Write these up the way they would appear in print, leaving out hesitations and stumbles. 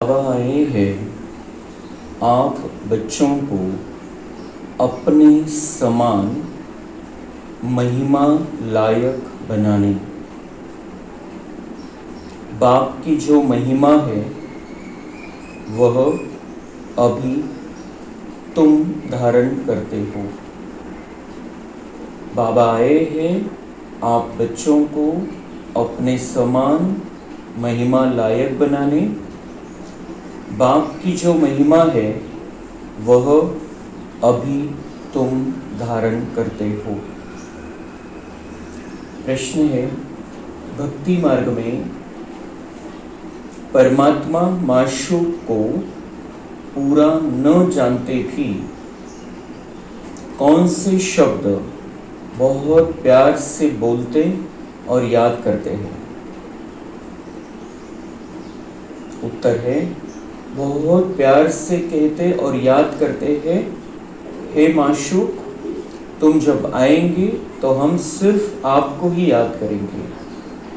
बाबा आए हैं आप बच्चों को अपने समान महिमा लायक बनाने। बाप की जो महिमा है वह अभी तुम धारण करते हो। बाबा आए हैं आप बच्चों को अपने समान महिमा लायक बनाने। बाप की जो महिमा है वह अभी तुम धारण करते हो। प्रश्न है, भक्ति मार्ग में परमात्मा माशूक को पूरा न जानते भी कौन से शब्द बहुत प्यार से बोलते और याद करते हैं? उत्तर है, बहुत प्यार से कहते और याद करते हैं, हे माशूक, तुम जब आएंगे तो हम सिर्फ आपको ही याद करेंगे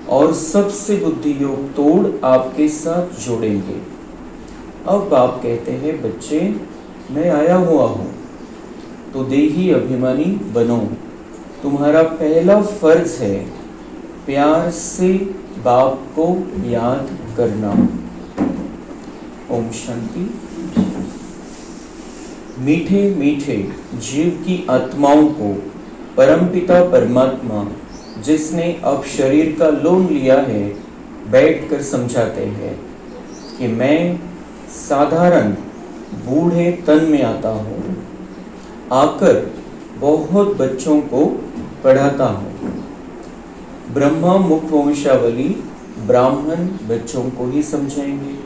और सबसे बुद्धि योग तोड़ आपके साथ जोड़ेंगे। अब आप कहते हैं, बच्चे मैं आया हुआ हूँ तो देही अभिमानी बनो। तुम्हारा पहला फर्ज है प्यार से बाप को याद करना। ओम शांति। मीठे मीठे जीव की आत्माओं को परमपिता परमात्मा, जिसने अब शरीर का लोन लिया है, बैठकर समझाते हैं कि मैं साधारण बूढ़े तन में आता हूँ, आकर बहुत बच्चों को पढ़ाता हूँ। ब्रह्मा मुख वंशावली ब्राह्मण बच्चों को ही समझाएंगे।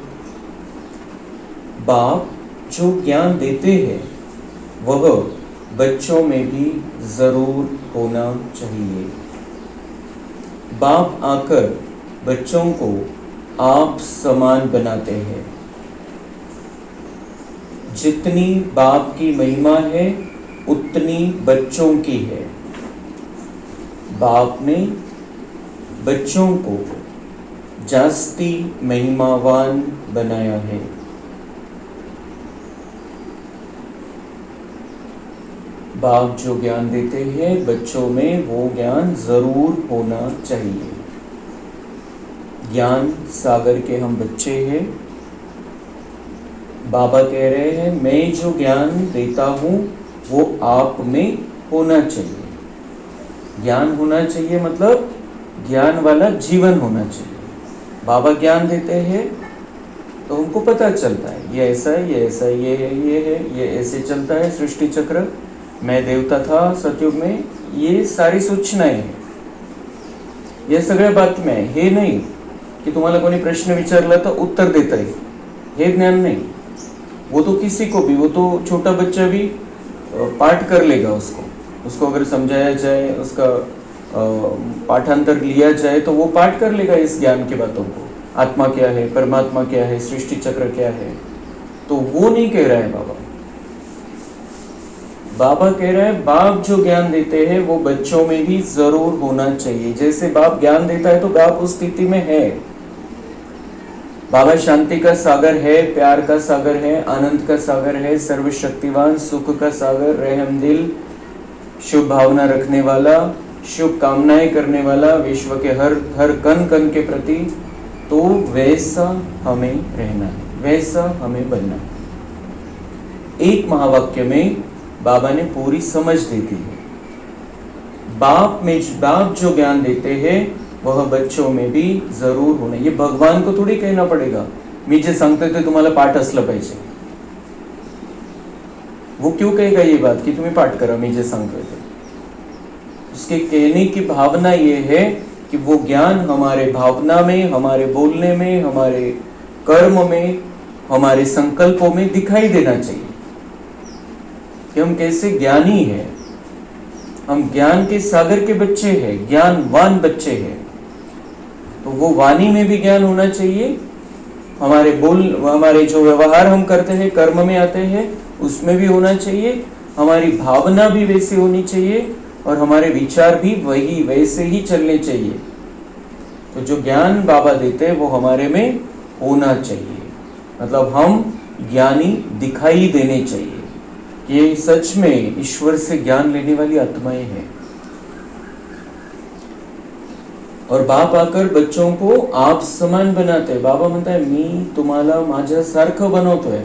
बाप जो ज्ञान देते हैं वह बच्चों में भी जरूर होना चाहिए। बाप आकर बच्चों को आप समान बनाते हैं। जितनी बाप की महिमा है उतनी बच्चों की है। बाप ने बच्चों को जास्ती महिमावान बनाया है। बाप जो ज्ञान देते हैं बच्चों में वो ज्ञान जरूर होना चाहिए। ज्ञान सागर के हम बच्चे हैं। बाबा कह रहे हैं, मैं जो ज्ञान देता हूँ वो आप में होना चाहिए। ज्ञान होना चाहिए मतलब ज्ञान वाला जीवन होना चाहिए। बाबा ज्ञान देते हैं तो हमको पता चलता है ये ऐसा है, ये ऐसा है, ये है, ये है, ये ऐसे चलता है सृष्टि चक्र। मैं देवता था सतयुग में, ये सारी सूचनाएं हैं। ये सगळ्या बातम्या आहे। हे नाही कि तुम्हाला कोणी प्रश्न विचारला तो उत्तर देता है, हे ज्ञान नहीं। वो तो किसी को भी, वो तो छोटा बच्चा भी पाठ कर लेगा। उसको अगर समझाया जाए, उसका पाठांतर लिया जाए तो वो पाठ कर लेगा इस ज्ञान की बातों को। आत्मा क्या है, परमात्मा क्या है, सृष्टि चक्र क्या है। तो वो नहीं कह रहा है बाबा। बाबा कह रहे हैं बाप जो ज्ञान देते हैं वो बच्चों में भी जरूर होना चाहिए। जैसे बाप ज्ञान देता है तो बाप उस स्थिति में है। बाबा शांति का सागर है, प्यार का सागर है, आनंद का सागर है, सर्वशक्तिवान, सुख का सागर, रहम दिल, शुभ भावना रखने वाला, शुभ कामनाएं करने वाला, विश्व के हर कण कण के प्रति। तो वैसा हमें रहना है, वैसा हमें बनना है। एक महावाक्य में बाबा ने पूरी समझ दी थी। बाप जो ज्ञान देते हैं वह बच्चों में भी जरूर होना। ये भगवान को थोड़ी कहना पड़ेगा, मी जे सांगते ते तुम्हाला पाठ असलं पाहिजे। वो क्यों कहेगा ये बात कि तुम्हें पाठ करा मी जे सांगतोय ते? उसके कहने की भावना ये है कि वो ज्ञान हमारे भावना में, हमारे बोलने में, हमारे कर्म में, हमारे संकल्पों में दिखाई देना चाहिए कि हम कैसे ज्ञानी हैं। हम ज्ञान के सागर के बच्चे हैं, ज्ञानवान बच्चे हैं। तो वो वाणी में भी ज्ञान होना चाहिए। हमारे जो व्यवहार हम करते हैं, कर्म में आते हैं, उसमें भी होना चाहिए। हमारी भावना भी वैसी होनी चाहिए और हमारे विचार भी वैसे ही चलने चाहिए। तो जो ज्ञान बाबा देते हैं वो हमारे में होना चाहिए। मतलब हम ज्ञानी दिखाई देने चाहिए कि ये सच में ईश्वर से ज्ञान लेने वाली आत्माएं हैं। और बाप आकर बच्चों को आप समान बनाते हैं। बाबा म्हणता है मी तुम्हाला माझ्यासारखं बनवतोय।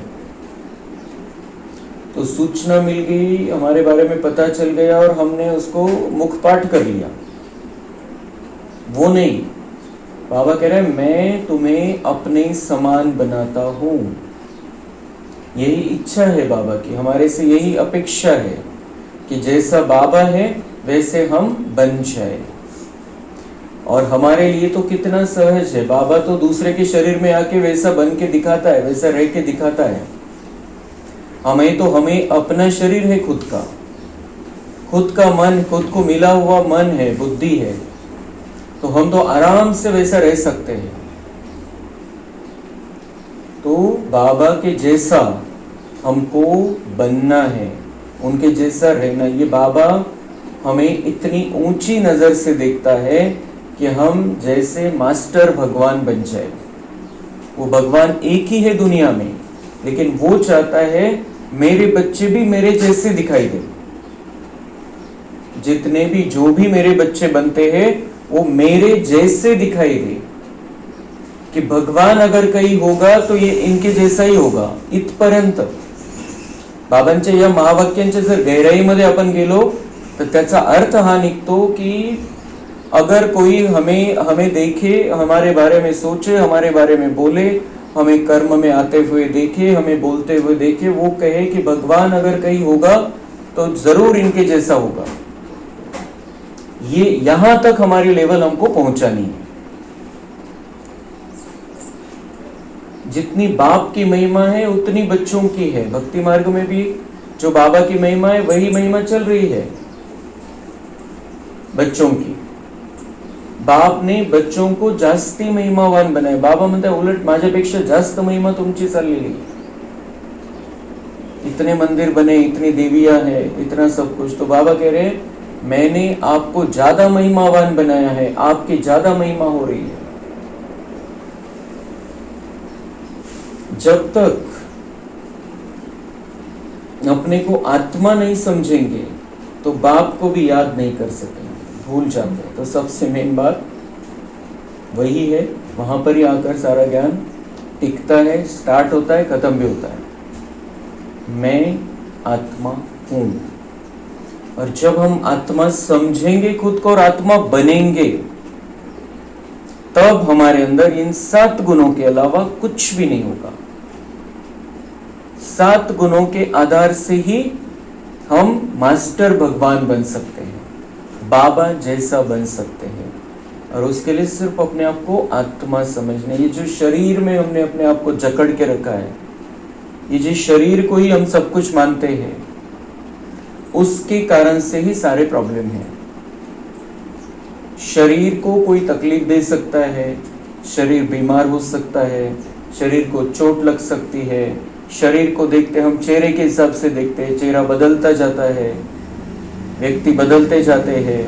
तो सूचना मिल गई, हमारे बारे में पता चल गया और हमने उसको मुखपाठ कर लिया, वो नहीं। बाबा कह रहे हैं मैं तुम्हें अपने समान बनाता हूं। यही इच्छा है बाबा की, हमारे से यही अपेक्षा है कि जैसा बाबा है वैसे हम बन जाए। और हमारे लिए तो कितना सहज है, बाबा तो दूसरे के शरीर में आके वैसा बन के दिखाता है, वैसा रह के दिखाता है। हमें अपना शरीर है, खुद का मन, खुद को मिला हुआ मन है, बुद्धि है, तो हम तो आराम से वैसा रह सकते हैं। तो बाबा के जैसा हमको बनना है, उनके जैसा रहना। ये बाबा हमें इतनी ऊंची नजर से देखता है कि हम जैसे मास्टर भगवान बन जाए। वो भगवान एक ही है दुनिया में, लेकिन वो चाहता है मेरे बच्चे भी मेरे जैसे दिखाई दे। जितने भी जो भी मेरे बच्चे बनते हैं वो मेरे जैसे दिखाई दे, कि भगवान अगर कहीं होगा तो ये इनके जैसा ही होगा। इथपर्यंत बाबांच्या या महावाक्यांच्या जर गहराईमध्ये आपण गेलो तर त्याचा अर्थ हा निघतो कि अगर कोई हमें देखे, हमारे बारे में सोचे, हमारे बारे में बोले, हमें कर्म में आते हुए देखे, हमें बोलते हुए देखे, वो कहे कि भगवान अगर कहीं होगा तो जरूर इनके जैसा होगा। ये यहां तक हमारी लेवल हमको पहुंचानी है। जितनी बाप की महिमा है उतनी बच्चों की है। भक्ति मार्ग में भी जो बाबा की महिमा है वही महिमा चल रही है बच्चों की। बाप ने बच्चों को जास्ती महिमावान बनाए। बाबा म्हणतात उलट माझ्यापेक्षा जास्त महिमा तुमची चाललेली। इतने मंदिर बने, इतनी देवियां है, इतना सब कुछ। तो बाबा कह रहे मैंने आपको ज्यादा महिमावान बनाया है, आपकी ज्यादा महिमा हो रही है। जब तक अपने को आत्मा नहीं समझेंगे तो बाप को भी याद नहीं कर सकेंगे, भूल जाते हैं। तो सबसे मेन बात वही है, वहां पर ही आकर सारा ज्ञान टिकता है, स्टार्ट होता है, खत्म भी होता है। मैं आत्मा हूं। और जब हम आत्मा समझेंगे खुद को और आत्मा बनेंगे, तब हमारे अंदर इन 7 गुणों के अलावा कुछ भी नहीं होगा। 7 गुणों के आधार से ही हम मास्टर भगवान बन सकते हैं, बाबा जैसा बन सकते हैं। और उसके लिए सिर्फ अपने आप को आत्मा समझना। ये जो शरीर में हमने अपने आप को जकड़ के रखा है, ये जो शरीर को ही हम सब कुछ मानते हैं, उसके कारण से ही सारे प्रॉब्लम हैं। शरीर को कोई तकलीफ दे सकता है, शरीर बीमार हो सकता है, शरीर को चोट लग सकती है। शरीर को देखते हम चेहरे के हिसाब से देखते हैं, चेहरा बदलता जाता है, व्यक्ति बदलते जाते हैं,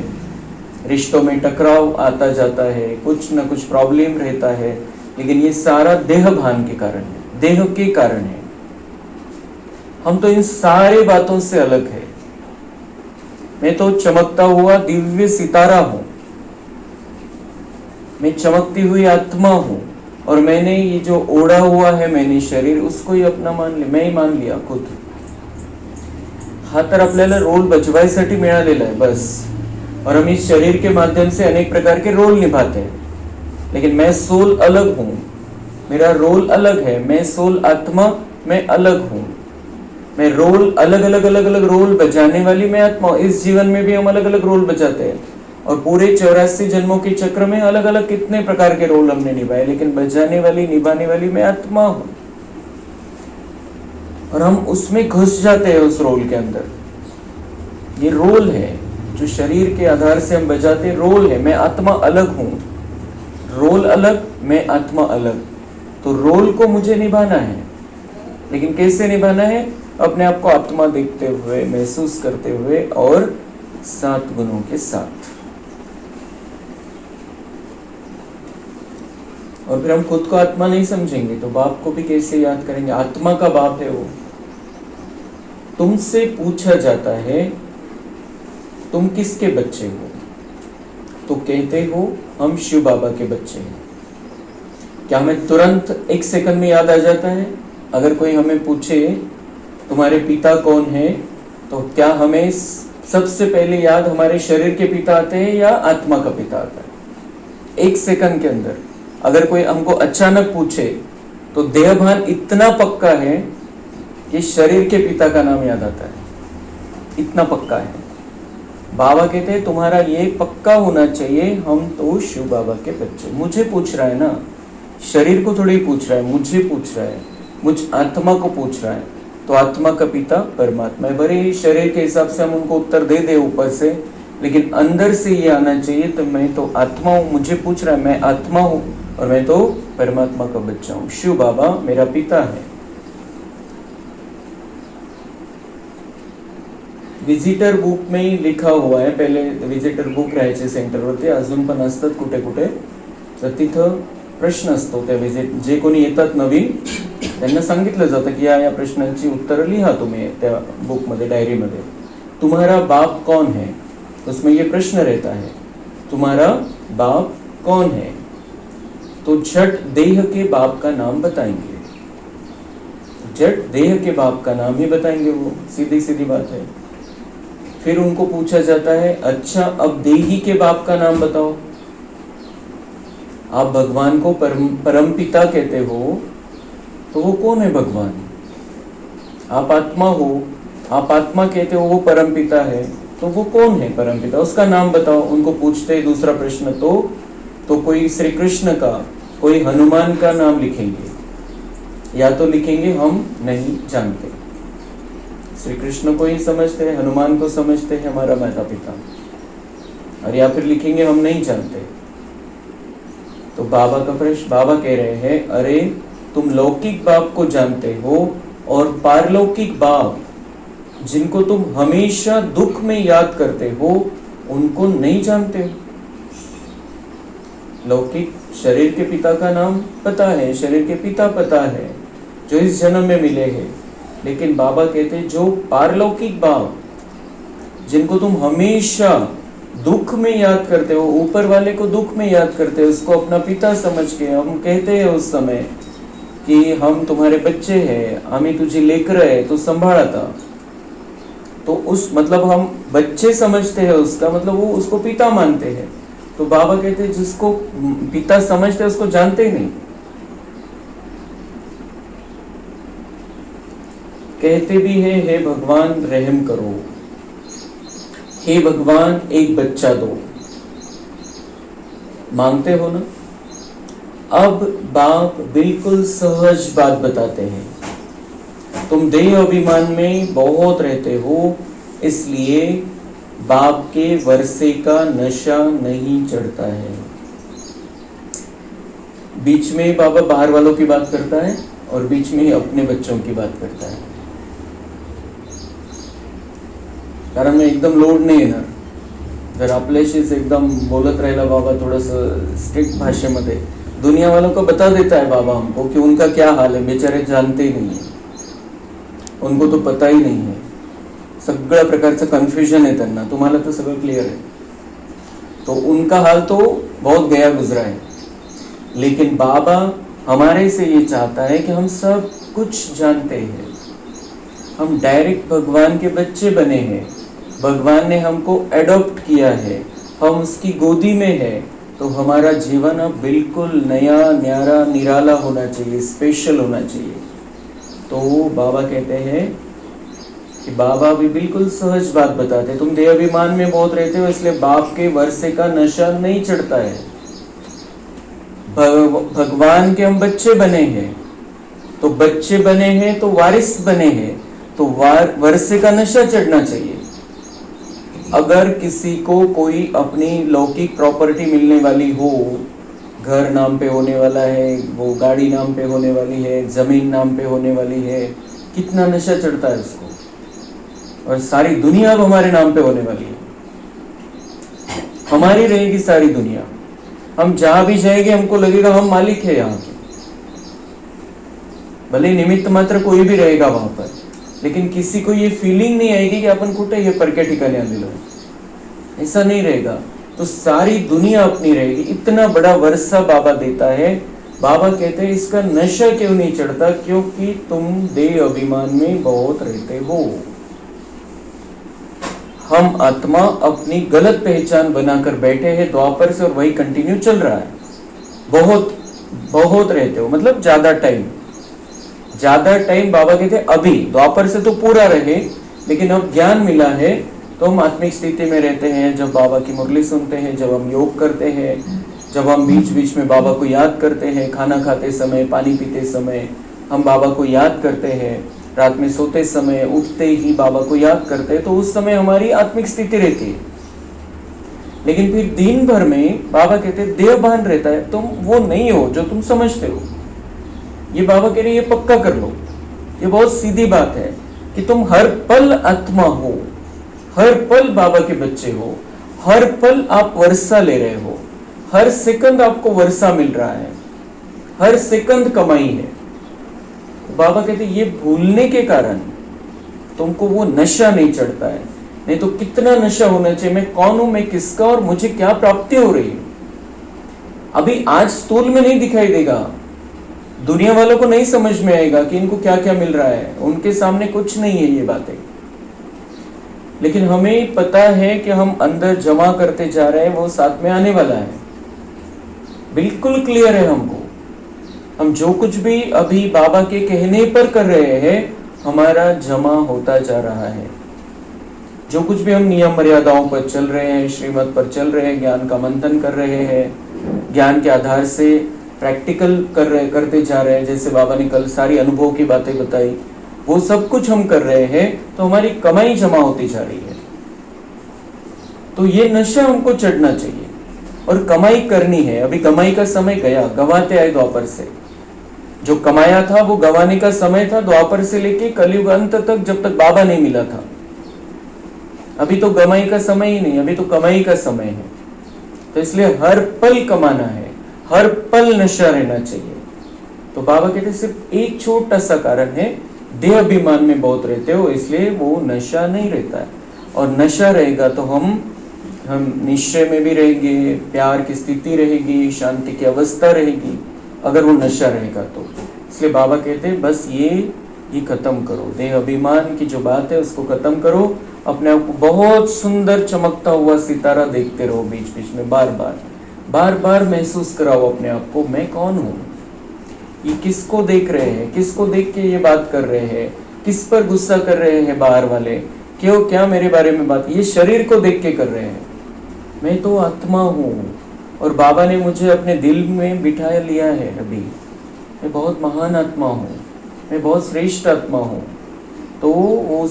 रिश्तों में टकराव आता जाता है, कुछ न कुछ प्रॉब्लम रहता है। लेकिन ये सारा देह भान के कारण है, देह के कारण है। हम तो इन सारे बातों से अलग है। मैं तो चमकता हुआ दिव्य सितारा हूं, मैं चमकती हुई आत्मा हूं। और मैंने ये जो ओढ़ा हुआ है मैंने शरीर, उसको ही अपना मान लिया, मैं ही मान लिया खुद। हा तर आपल्याला रोल बजवायसाठी मिळालेला आहे बस। और हम इस शरीर के माध्यम से अनेक प्रकार के रोल निभाते हैं। लेकिन मैं सोल अलग हूं, मेरा रोल अलग है। मैं सोल आत्मा, मैं अलग हूं। मैं रोल अलग अलग रोल बजाने वाली मैं आत्मा हूं। इस जीवन में भी हम अलग अलग रोल बजाते हैं, और पूरे 84 जन्मों के चक्र में अलग अलग कितने प्रकार के रोल हमने निभाए, लेकिन बजाने वाली, निभाने वाली मैं आत्मा हूं। और हम उसमें घुस जाते हैं, उस रोल के अंदर। ये रोल है जो शरीर के आधार से हम बजाते, रोल है। मैं आत्मा अलग हूं, रोल अलग, मैं आत्मा अलग। तो रोल को मुझे निभाना है, लेकिन कैसे निभाना है? अपने आप को आत्मा देखते हुए, महसूस करते हुए, और 7 गुणों के साथ। और फिर हम खुद को आत्मा नहीं समझेंगे तो बाप को भी कैसे याद करेंगे? आत्मा का बाप है वो। तुमसे पूछा जाता है तुम किसके बच्चे हो, तो कहते हो हम शिव बाबा के बच्चे हैं। क्या हमें तुरंत एक सेकंड में याद आ जाता है? अगर कोई हमें पूछे तुम्हारे पिता कौन है, तो क्या हमें सबसे पहले याद हमारे शरीर के पिता आते हैं या आत्मा का पिता आता है? एक सेकंड के अंदर अगर कोई हमको अचानक पूछे तो देहभान इतना पक्का है कि शरीर के पिता का नाम याद आता है, इतना पक्का है। बाबा कहते हैं तुम्हारा ये पक्का होना चाहिए, हम तो शिव बाबा के बच्चे। मुझे पूछ रहा है ना, शरीर को थोड़ी पूछ रहा है, मुझे पूछ रहा है, मुझ आत्मा को पूछ रहा है। तो आत्मा का पिता परमात्मा है। भले शरीर के हिसाब से हम उनको उत्तर दे दे ऊपर से, लेकिन अंदर से ये आना चाहिए तो मैं तो आत्मा हूँ, मुझे पूछ रहा है, मैं आत्मा हूँ और मैं तो परमात्मा का बच्चा हूँ। शिव बाबा मेरा पिता है। विजिटर बुक में लिखा हुआ है, पहले विजिटर बुक राहायचे सेंटरवरती, अजून पण असतात कुठे कुठे, तर तिथं प्रश्न असतो त्या विजिट, जे कोणी येतात नवीन त्यांना सांगितलं जातं की या प्रश्नांची उत्तरं लिहा तुम्ही त्या बुक मध्ये, डायरी मध्ये। तुम्हारा बाप कौन है, उसमें ये प्रश्न रहता है, तुम्हारा बाप कौन है? तो जट देह के बाप का नाम बताएंगे, जट देह के बाप का नाम ही बताएंगे, वो सीधी सीधी बात है। फिर उनको पूछा जाता है अच्छा अब देही के बाप का नाम बताओ। आप भगवान को परम पिता कहते हो, तो वो कौन है भगवान? आप आत्मा हो, आप आत्मा कहते हो, वो परम पिता है, तो वो कौन है परम पिता? उसका नाम बताओ। उनको पूछते हैं दूसरा प्रश्न, तो कोई श्री कृष्ण का, कोई हनुमान का नाम लिखेंगे, या तो लिखेंगे हम नहीं जानते। श्री कृष्ण को ही समझते हैं, हनुमान को समझते हैं हमारा माता पिता, और या फिर लिखेंगे हम नहीं जानते। तो बाबा का प्रश्न, बाबा कह रहे हैं अरे तुम लौकिक बाप को जानते हो और पारलौकिक बाप जिनको तुम हमेशा दुख में याद करते हो उनको नहीं जानते हो। लौकिक शरीर के पिता का नाम पता है, शरीर के पिता पता है जो इस जन्म में मिले हैं, लेकिन बाबा कहते हैं जो पारलौकिक बाप जिनको तुम हमेशा दुख में याद करते हो, ऊपर वाले को दुख में याद करते हो, उसको अपना पिता समझ के हम कहते हैं उस समय कि हम तुम्हारे बच्चे हैं, हमें तुझे लेकर है तो संभाला था, तो उस मतलब हम बच्चे समझते हैं उसका मतलब वो उसको पिता मानते हैं। तो बाबा कहते हैं जिसको पिता समझते हैं उसको जानते ही नहीं। कहते भी है हे भगवान रहम करो, हे भगवान एक बच्चा दो, मांगते हो ना। अब बाप बिल्कुल सहज बात बताते हैं, तुम देह अभिमान में बहुत रहते हो, इसलिए बाप के वर्षे का नशा नहीं चढ़ता है। बीच में बाबा बाहर वालों की बात करता है और बीच में ही अपने बच्चों की बात करता है, कारण में एकदम लोड नाही येणार। जर आपल्याशीच एकदम बोलत राहिला बाबा थोडंसं स्ट्रिक्ट भाषेमध्ये, दुनिया वालों को बता देता है बाबा हमको कि उनका क्या हाल है, बेचारे जानते ही नहीं है, उनको तो पता ही नहीं है, सगळ्या प्रकारचं कन्फ्युजन है त्यांना, तुम्हाला तो सगळं क्लियर है। तो उनका हाल तो बहुत गया गुजरा है, लेकिन बाबा हमारे से ये चाहता है कि हम सब कुछ जानते हैं, हम डायरेक्ट भगवान के बच्चे बने हैं, भगवान ने हमको एडॉप्ट किया है, हम उसकी गोदी में है, तो हमारा जीवन अब बिल्कुल नया न्यारा निराला होना चाहिए, स्पेशल होना चाहिए। तो बाबा कहते हैं कि बाबा भी बिल्कुल सहज बात बताते हैं, तुम देह अभिमान में बहुत रहते हो इसलिए बाप के वर्षे का नशा नहीं चढ़ता है। भगवान के हम बच्चे बने हैं, तो बच्चे बने हैं तो वारिस बने हैं, तो वर्षे का नशा चढ़ना चाहिए। अगर किसी को कोई अपनी लौकिक प्रॉपर्टी मिलने वाली हो, घर नाम पे होने वाला है, वो गाड़ी नाम पे होने वाली है, जमीन नाम पे होने वाली है, कितना नशा चढ़ता है उसको, और सारी दुनिया अब हमारे नाम पे होने वाली है, हमारी रहेगी सारी दुनिया। हम जहां भी जाएंगे हमको लगेगा हम मालिक है यहाँ के, भले निमित्त मात्र कोई भी रहेगा वहां पर, लेकिन किसी को ये फीलिंग नहीं आएगी कि अपन कुठे ये परक्या ठिकाणी आलेलो है, ऐसा नहीं रहेगा। तो सारी दुनिया अपनी रहेगी। इतना बड़ा वर्षा बाबा देता है। बाबा कहते हैं इसका नशा क्यों नहीं चढ़ता, क्योंकि तुम देह अभिमान में बहुत रहते हो। हम आत्मा अपनी गलत पहचान बनाकर बैठे हैं द्वापर से, और वही कंटिन्यू चल रहा है। बहुत बहुत रहते हो, मतलब ज्यादा टाइम बाबा कहते हैं अभी द्वापर से तो पूरा रहे, लेकिन अब ज्ञान मिला है तो हम आत्मिक स्थिति में रहते हैं। जब बाबा की मुरली सुनते हैं, जब हम योग करते हैं, जब हम बीच बीच में बाबा को याद करते हैं, खाना खाते समय, पानी पीते समय हम बाबा को याद करते हैं, रात में सोते समय, उठते ही बाबा को याद करते हैं, तो उस समय हमारी आत्मिक स्थिति रहती है। लेकिन फिर दिन भर में बाबा कहते हैं देह भान रहता है, तुम वो नहीं हो जो तुम समझते हो। ये बाबा कह रहे ये पक्का कर लो। ये बहुत सीधी बात है कि तुम हर पल आत्मा हो, हर पल बाबा के बच्चे हो, हर पल आप वर्षा ले रहे हो, हर सेकंड आपको वर्षा मिल रहा है, हर सेकंड कमाई है। बाबा कहते ये भूलने के कारण तुमको वो नशा नहीं चढ़ता है। नहीं तो कितना नशा होना चाहिए, मैं कौन हूं, मैं किसका, और मुझे क्या प्राप्ति हो रही है। अभी आज स्थूल में नहीं दिखाई देगा, दुनिया वालों को नहीं समझ में आएगा कि इनको क्या क्या मिल रहा है, उनके सामने कुछ नहीं है ये बातें। लेकिन हमें पता है कि हम अंदर जमा करते जा रहे हैं, वो साथ में आने वाला है, बिल्कुल क्लियर है हमको। हम जो कुछ भी अभी बाबा के कहने पर कर रहे हैं, हमारा जमा होता जा रहा है। जो कुछ भी हम नियम मर्यादाओं पर चल रहे हैं, श्रीमत पर चल रहे हैं, ज्ञान का मंथन कर रहे हैं, ज्ञान के आधार से प्रैक्टिकल करते जा रहे हैं, जैसे बाबा ने कल सारी अनुभव की बातें बताई, वो सब कुछ हम कर रहे हैं, तो हमारी कमाई जमा होती जा रही है। तो ये नशा हमको चढ़ना चाहिए और कमाई करनी है। अभी कमाई का समय गया, गवाते आए द्वापर से। जो कमाया था वो गवाने का समय था, द्वापर से लेके कलयुग अंत तक, जब तक बाबा नहीं मिला था। अभी तो कमाई का समय ही नहीं, अभी तो कमाई का समय है। तो इसलिए हर पल कमाना है, हर पल नशा रहना चाहिए। तो बाबा कहते सिर्फ एक छोटा सा कारण है, देह अभिमान में बहुत रहते हो, इसलिए वो नशा नहीं रहता है। और नशा रहेगा तो हम निश्चय में भी रहेंगे, प्यार की स्थिति रहेगी, शांति की अवस्था रहेगी, अगर वो नशा रहेगा तो। इसलिए बाबा कहते हैं बस ये खत्म करो, देह अभिमान की जो बात है उसको खत्म करो। अपने आप को बहुत सुंदर चमकता हुआ सितारा देखते रहो, बीच बीच में बार बार महसूस कराओ अपने आप को, मैं कौन हूँ, ये किसको देख रहे हैं, किसको देख के ये बात कर रहे हैं, किस पर गुस्सा कर रहे हैं बाहर वाले, क्यों क्या मेरे बारे में बात, ये शरीर को देख के कर रहे हैं। मैं तो आत्मा हूँ और बाबा ने मुझे अपने दिल में बिठा लिया है। अभी मैं बहुत महान आत्मा हूँ, मैं बहुत श्रेष्ठ आत्मा हूँ। तो वो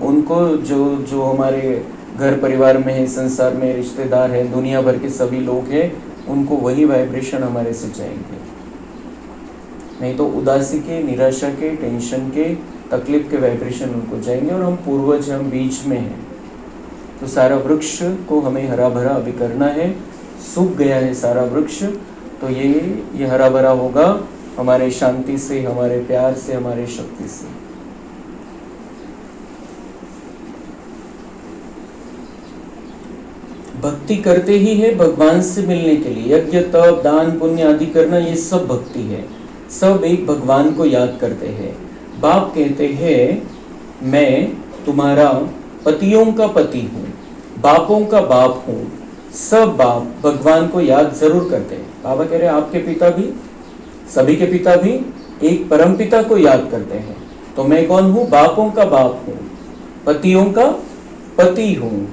उनको जो हमारे घर परिवार में है, संसार में रिश्तेदार है, दुनिया भर के सभी लोग हैं, उनको वही वाइब्रेशन हमारे से जाएंगे। नहीं तो उदासी के, निराशा के, टेंशन के, तकलीफ के वाइब्रेशन उनको जाएंगे। और हम पूर्वज, हम बीच में हैं, तो सारा वृक्ष को हमें हरा भरा अभी करना है। सूख गया है सारा वृक्ष, तो ये हरा भरा होगा हमारे शांति से, हमारे प्यार से, हमारे शक्ति से। भक्ति करते ही है भगवान से मिलने के लिए। यज्ञ, तप, दान, पुण्य आदि करना, ये सब भक्ति है। सब एक भगवान को याद करते हैं। बाप कहते हैं मैं तुम्हारा पतियों का पति हूँ, बापों का बाप हूँ। सब बाप भगवान को याद जरूर करते हैं। बाबा कह रहे हैं आपके पिता भी, सभी के पिता भी एक परम पिता को याद करते हैं। तो मैं कौन हूँ? बापों का बाप हूँ, पतियों का पति हूँ।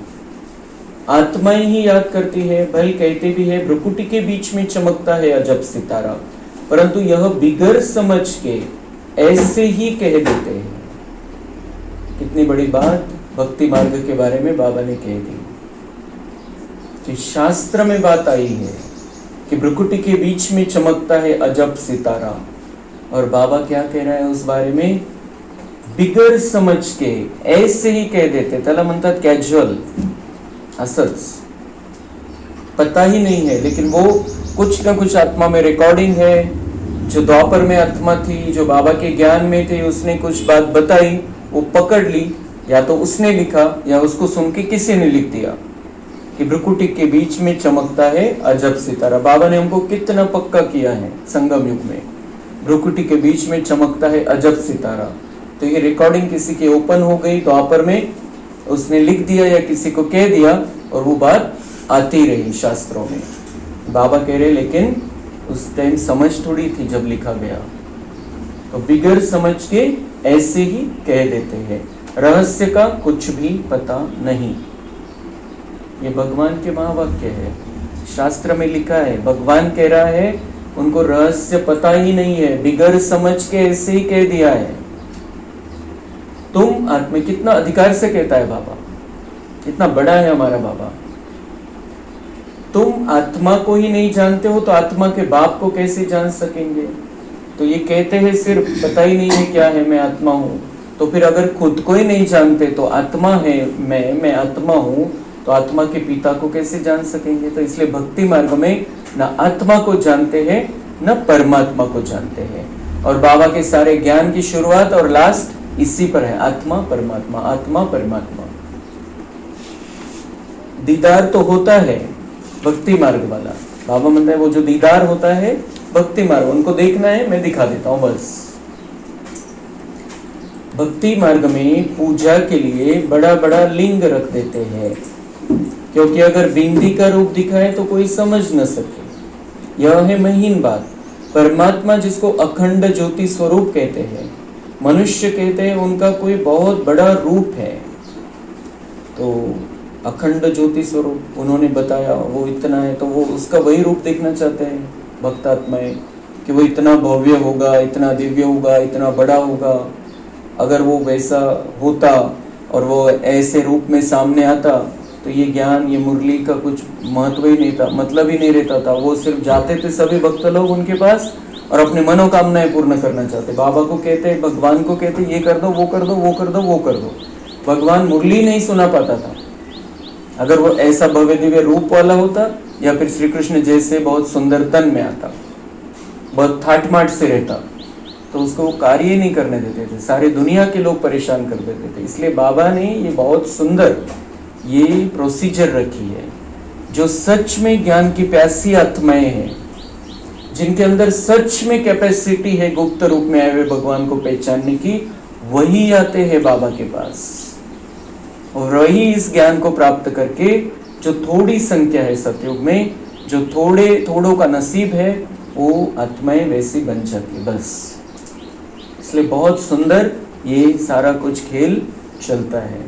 आत्माएं ही याद करती है। भाई कहते भी है भ्रुकुटी के बीच में चमकता है अजब सितारा, परंतु यह बिगर समझ के ऐसे ही कह देते हैं। कितनी बड़ी बात भक्ति मार्ग के बारे में बाबा ने कह दी कि शास्त्र में बात आई है कि भ्रुकुटी के बीच में चमकता है अजब सितारा। और बाबा क्या कह रहा है उस बारे में? बिगर समझ के ऐसे ही कह देते। त्याला म्हणतात कॅज्युअल, असंच, पता ही नहीं है, लेकिन वो कुछ ना कुछ आत्मा में रिकॉर्डिंग है। जो द्वापर में आत्मा थी, जो बाबा के ज्ञान में थे, उसने कुछ बात बताई, वो पकड़ ली, या तो उसने लिखा या उसको सुन के किसी ने लिख दिया कि भ्रुकुटी के बीच में चमकता है अजब सितारा। बाबा ने हमको कितना पक्का किया है संगम युग में, भ्रुकुटी के बीच में चमकता है अजब सितारा। तो ये रिकॉर्डिंग किसी की ओपन हो गई द्वापर में, उसने लिख दिया या किसी को कह दिया, और वो बात आती रही शास्त्रों में। बाबा कह रहे लेकिन उस टाइम समझ थोड़ी थी जब लिखा गया, तो बिगर समझ के ऐसे ही कह देते हैं। रहस्य का कुछ भी पता नहीं, ये भगवान के महावाक्य है, शास्त्र में लिखा है। भगवान कह रहा है उनको रहस्य पता ही नहीं है, बिगर समझ के ऐसे ही कह दिया है। तुम आत्मा, कितना अधिकार से कहता है बाबा, कितना बड़ा है हमारा बाबा। तुम आत्मा को ही नहीं जानते हो तो आत्मा के बाप को कैसे जान सकेंगे। तो ये कहते हैं सिर्फ पता ही नहीं है क्या है, मैं आत्मा हूँ। तो फिर अगर खुद को ही नहीं जानते तो आत्मा है मैं आत्मा हूँ, तो आत्मा के पिता को कैसे जान सकेंगे। तो इसलिए भक्ति मार्ग में न आत्मा को जानते हैं न परमात्मा को जानते हैं। और बाबा के सारे ज्ञान की शुरुआत और लास्ट इसी पर है, आत्मा परमात्मा, आत्मा परमात्मा। दीदार तो होता है भक्ति मार्ग वाला, बाबा म्हणता है वो जो दीदार होता है भक्ति मार्ग, उनको देखना है, मैं दिखा देता हूं बस। भक्ति मार्ग में पूजा के लिए बड़ा बड़ा लिंग रख देते हैं, क्योंकि अगर बिंदी का रूप दिखाए तो कोई समझ न सके। यह है महीन बात। परमात्मा जिसको अखंड ज्योति स्वरूप कहते हैं, मनुष्य कहते हैं उनका कोई बहुत बड़ा रूप है। तो अखंड ज्योति स्वरूप उन्होंने बताया वो इतना है, तो वो उसका वही रूप देखना चाहते हैं भक्त आत्माएं, कि वो इतना भव्य होगा, इतना दिव्य होगा, इतना बड़ा होगा। अगर वो वैसा होता और वो ऐसे रूप में सामने आता तो ये ज्ञान, ये मुरली का कुछ महत्व ही नहीं था, मतलब ही नहीं रहता था। वो सिर्फ जाते थे सभी भक्त लोग उनके पास और अपनी मनोकामनाएं पूर्ण करना चाहते। बाबा को कहते, भगवान को कहते ये कर दो, वो कर दो, वो कर दो, वो कर दो। भगवान मुरली नहीं सुना पाता था। अगर वो ऐसा भव्य दिव्य रूप वाला होता या फिर श्री कृष्ण जैसे बहुत सुंदर तन में आता, बहुत ठाट माट से रहता, तो उसको वो कार्य ही नहीं करने देते थे, सारी दुनिया के लोग परेशान कर देते थे। इसलिए बाबा ने ये बहुत सुंदर ये प्रोसीजर रखी है। जो सच में ज्ञान की प्यासी आत्माएं हैं, जिनके अंदर सच में कैपेसिटी है गुप्त रूप में आए हुए भगवान को पहचानने की, वही आते हैं बाबा के पास, और वही इस ज्ञान को प्राप्त करके, जो थोड़ी संख्या है सतयुग में, जो थोड़ों का नसीब है, वो आत्माएं वैसी बन जाती बस। इसलिए बहुत सुंदर ये सारा कुछ खेल चलता है।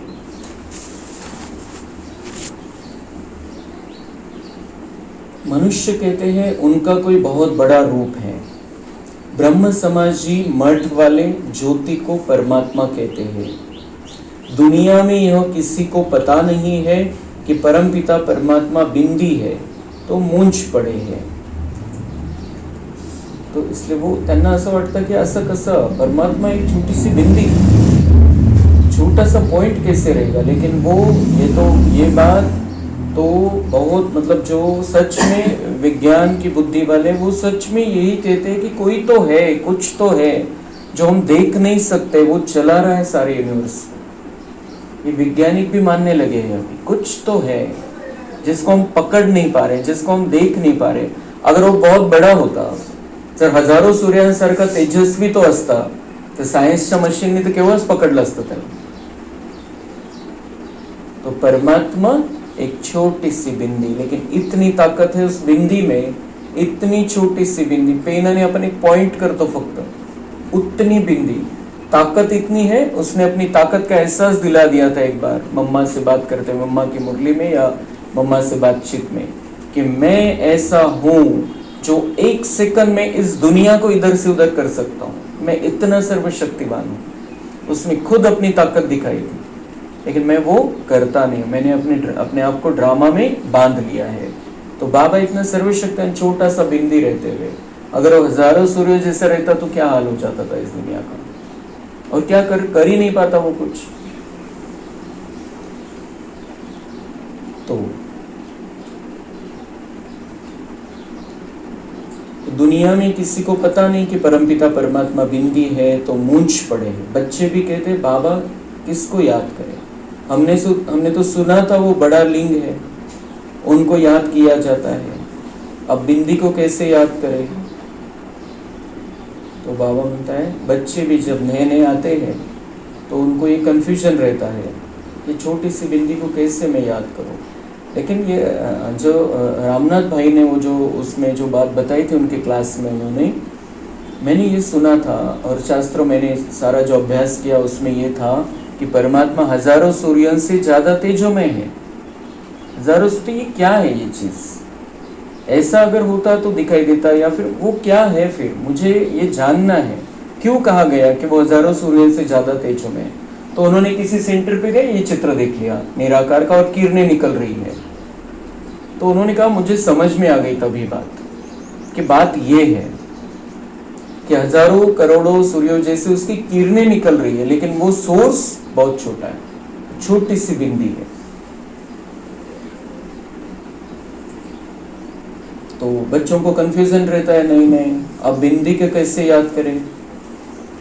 मनुष्य कहते हैं उनका कोई बहुत बड़ा रूप है। ब्रह्म समाजी मठ वाले ज्योति को परमात्मा कहते हैं। दुनिया में यह किसी को पता नहीं है कि परमपिता परमात्मा बिंदी है तो मूंछ पड़े है। तो इसलिए वो त्यांना असं वाटतं की असं कसं, परमात्मा एक छोटी सी बिंदी, छोटा सा पॉइंट कैसे रहेगा। लेकिन वो ये बात तो बहुत, मतलब जो सच में विज्ञान की बुद्धि वाले, वो सच में यही कहते हैं कि कोई तो है, कुछ तो है जो हम देख नहीं सकते, वो चला रहा है सारे यूनिवर्स। ये वैज्ञानिक भी मानने लगे हैं अभी, कुछ तो है जिसको हम पकड़ नहीं पा रहे, जिसको हम देख नहीं पा रहे। अगर वो बहुत बड़ा होता, जर हजारो सूर्यांसारखा तेजस्वी तो असता, तर सायन्सच्या मशीनने तर केव्हाच पकडलं असतं त्याला। तो परमात्मा एक छोटी सी बिंदी, लेकिन इतनी ताकत है उस बिंदी में, इतनी छोटी सी बिंदी, पेनाने अपन एक पॉइंट करतो फक्त, उतनी बिंदी, ताकत इतनी है। उसने अपनी ताकत का एहसास दिला दिया था एक बार मम्मा से बात करते, मम्मा की मुरली में या मम्मा से बातचीत में, कि मैं ऐसा हूं जो 1 सेकंड में इस दुनिया को इधर से उधर कर सकता हूं, मैं इतना सर्वशक्तिवान हूं। उसने खुद अपनी ताकत दिखाई थी, लेकिन मैं वो करता नहीं, मैंने अपने आप को ड्रामा में बांध लिया है। तो बाबा इतना सर्वशक्तिवान छोटा सा बिंदी रहते हुए, अगर वो हजारों सूर्य जैसा रहता तो क्या हाल हो जाता था इस दुनिया का, और क्या कर ही नहीं पाता वो कुछ। तो दुनिया में किसी को पता नहीं कि परमपिता परमात्मा बिंदी है तो मूंछ पड़े हैं। बच्चे भी कहते बाबा किसको याद करें, हमने तो सुना था वो बड़ा लिंग है, उनको याद किया जाता है, अब बिंदी को कैसे याद करें। तो बाबा बोलता है बच्चे भी जब नए नए आते हैं तो उनको ये कन्फ्यूजन रहता है कि छोटी सी बिंदी को कैसे मैं याद करूं। लेकिन ये जो रामनाथ भाई ने वो जो उसमें जो बात बताई थी उनके क्लास में, मैंने ये सुना था और शास्त्रों मैंने सारा जो अभ्यास किया उसमें ये था कि परमात्मा हजारों सूर्यों से ज़्यादा तेजोमय है। हजारों से ये क्या है ये चीज़, ऐसा अगर होता तो दिखाई देता, या फिर वो क्या है, फिर मुझे ये जानना है क्यों कहा गया कि वो हजारों सूर्य से ज्यादा तेजोमय है। तो उन्होंने किसी सेंटर पे गए, ये चित्र देख लिया निराकार का और किरणें निकल रही है, तो उन्होंने कहा मुझे समझ में आ गई तभी बात कि बात ये है कि हजारों करोड़ों सूर्यों जैसे उसकी किरणें निकल रही है, लेकिन वो सोर्स बहुत छोटा है, छोटी सी बिंदी है। तो बच्चों को कंफ्यूजन रहता है, नहीं अब बिंदी के कैसे याद करें।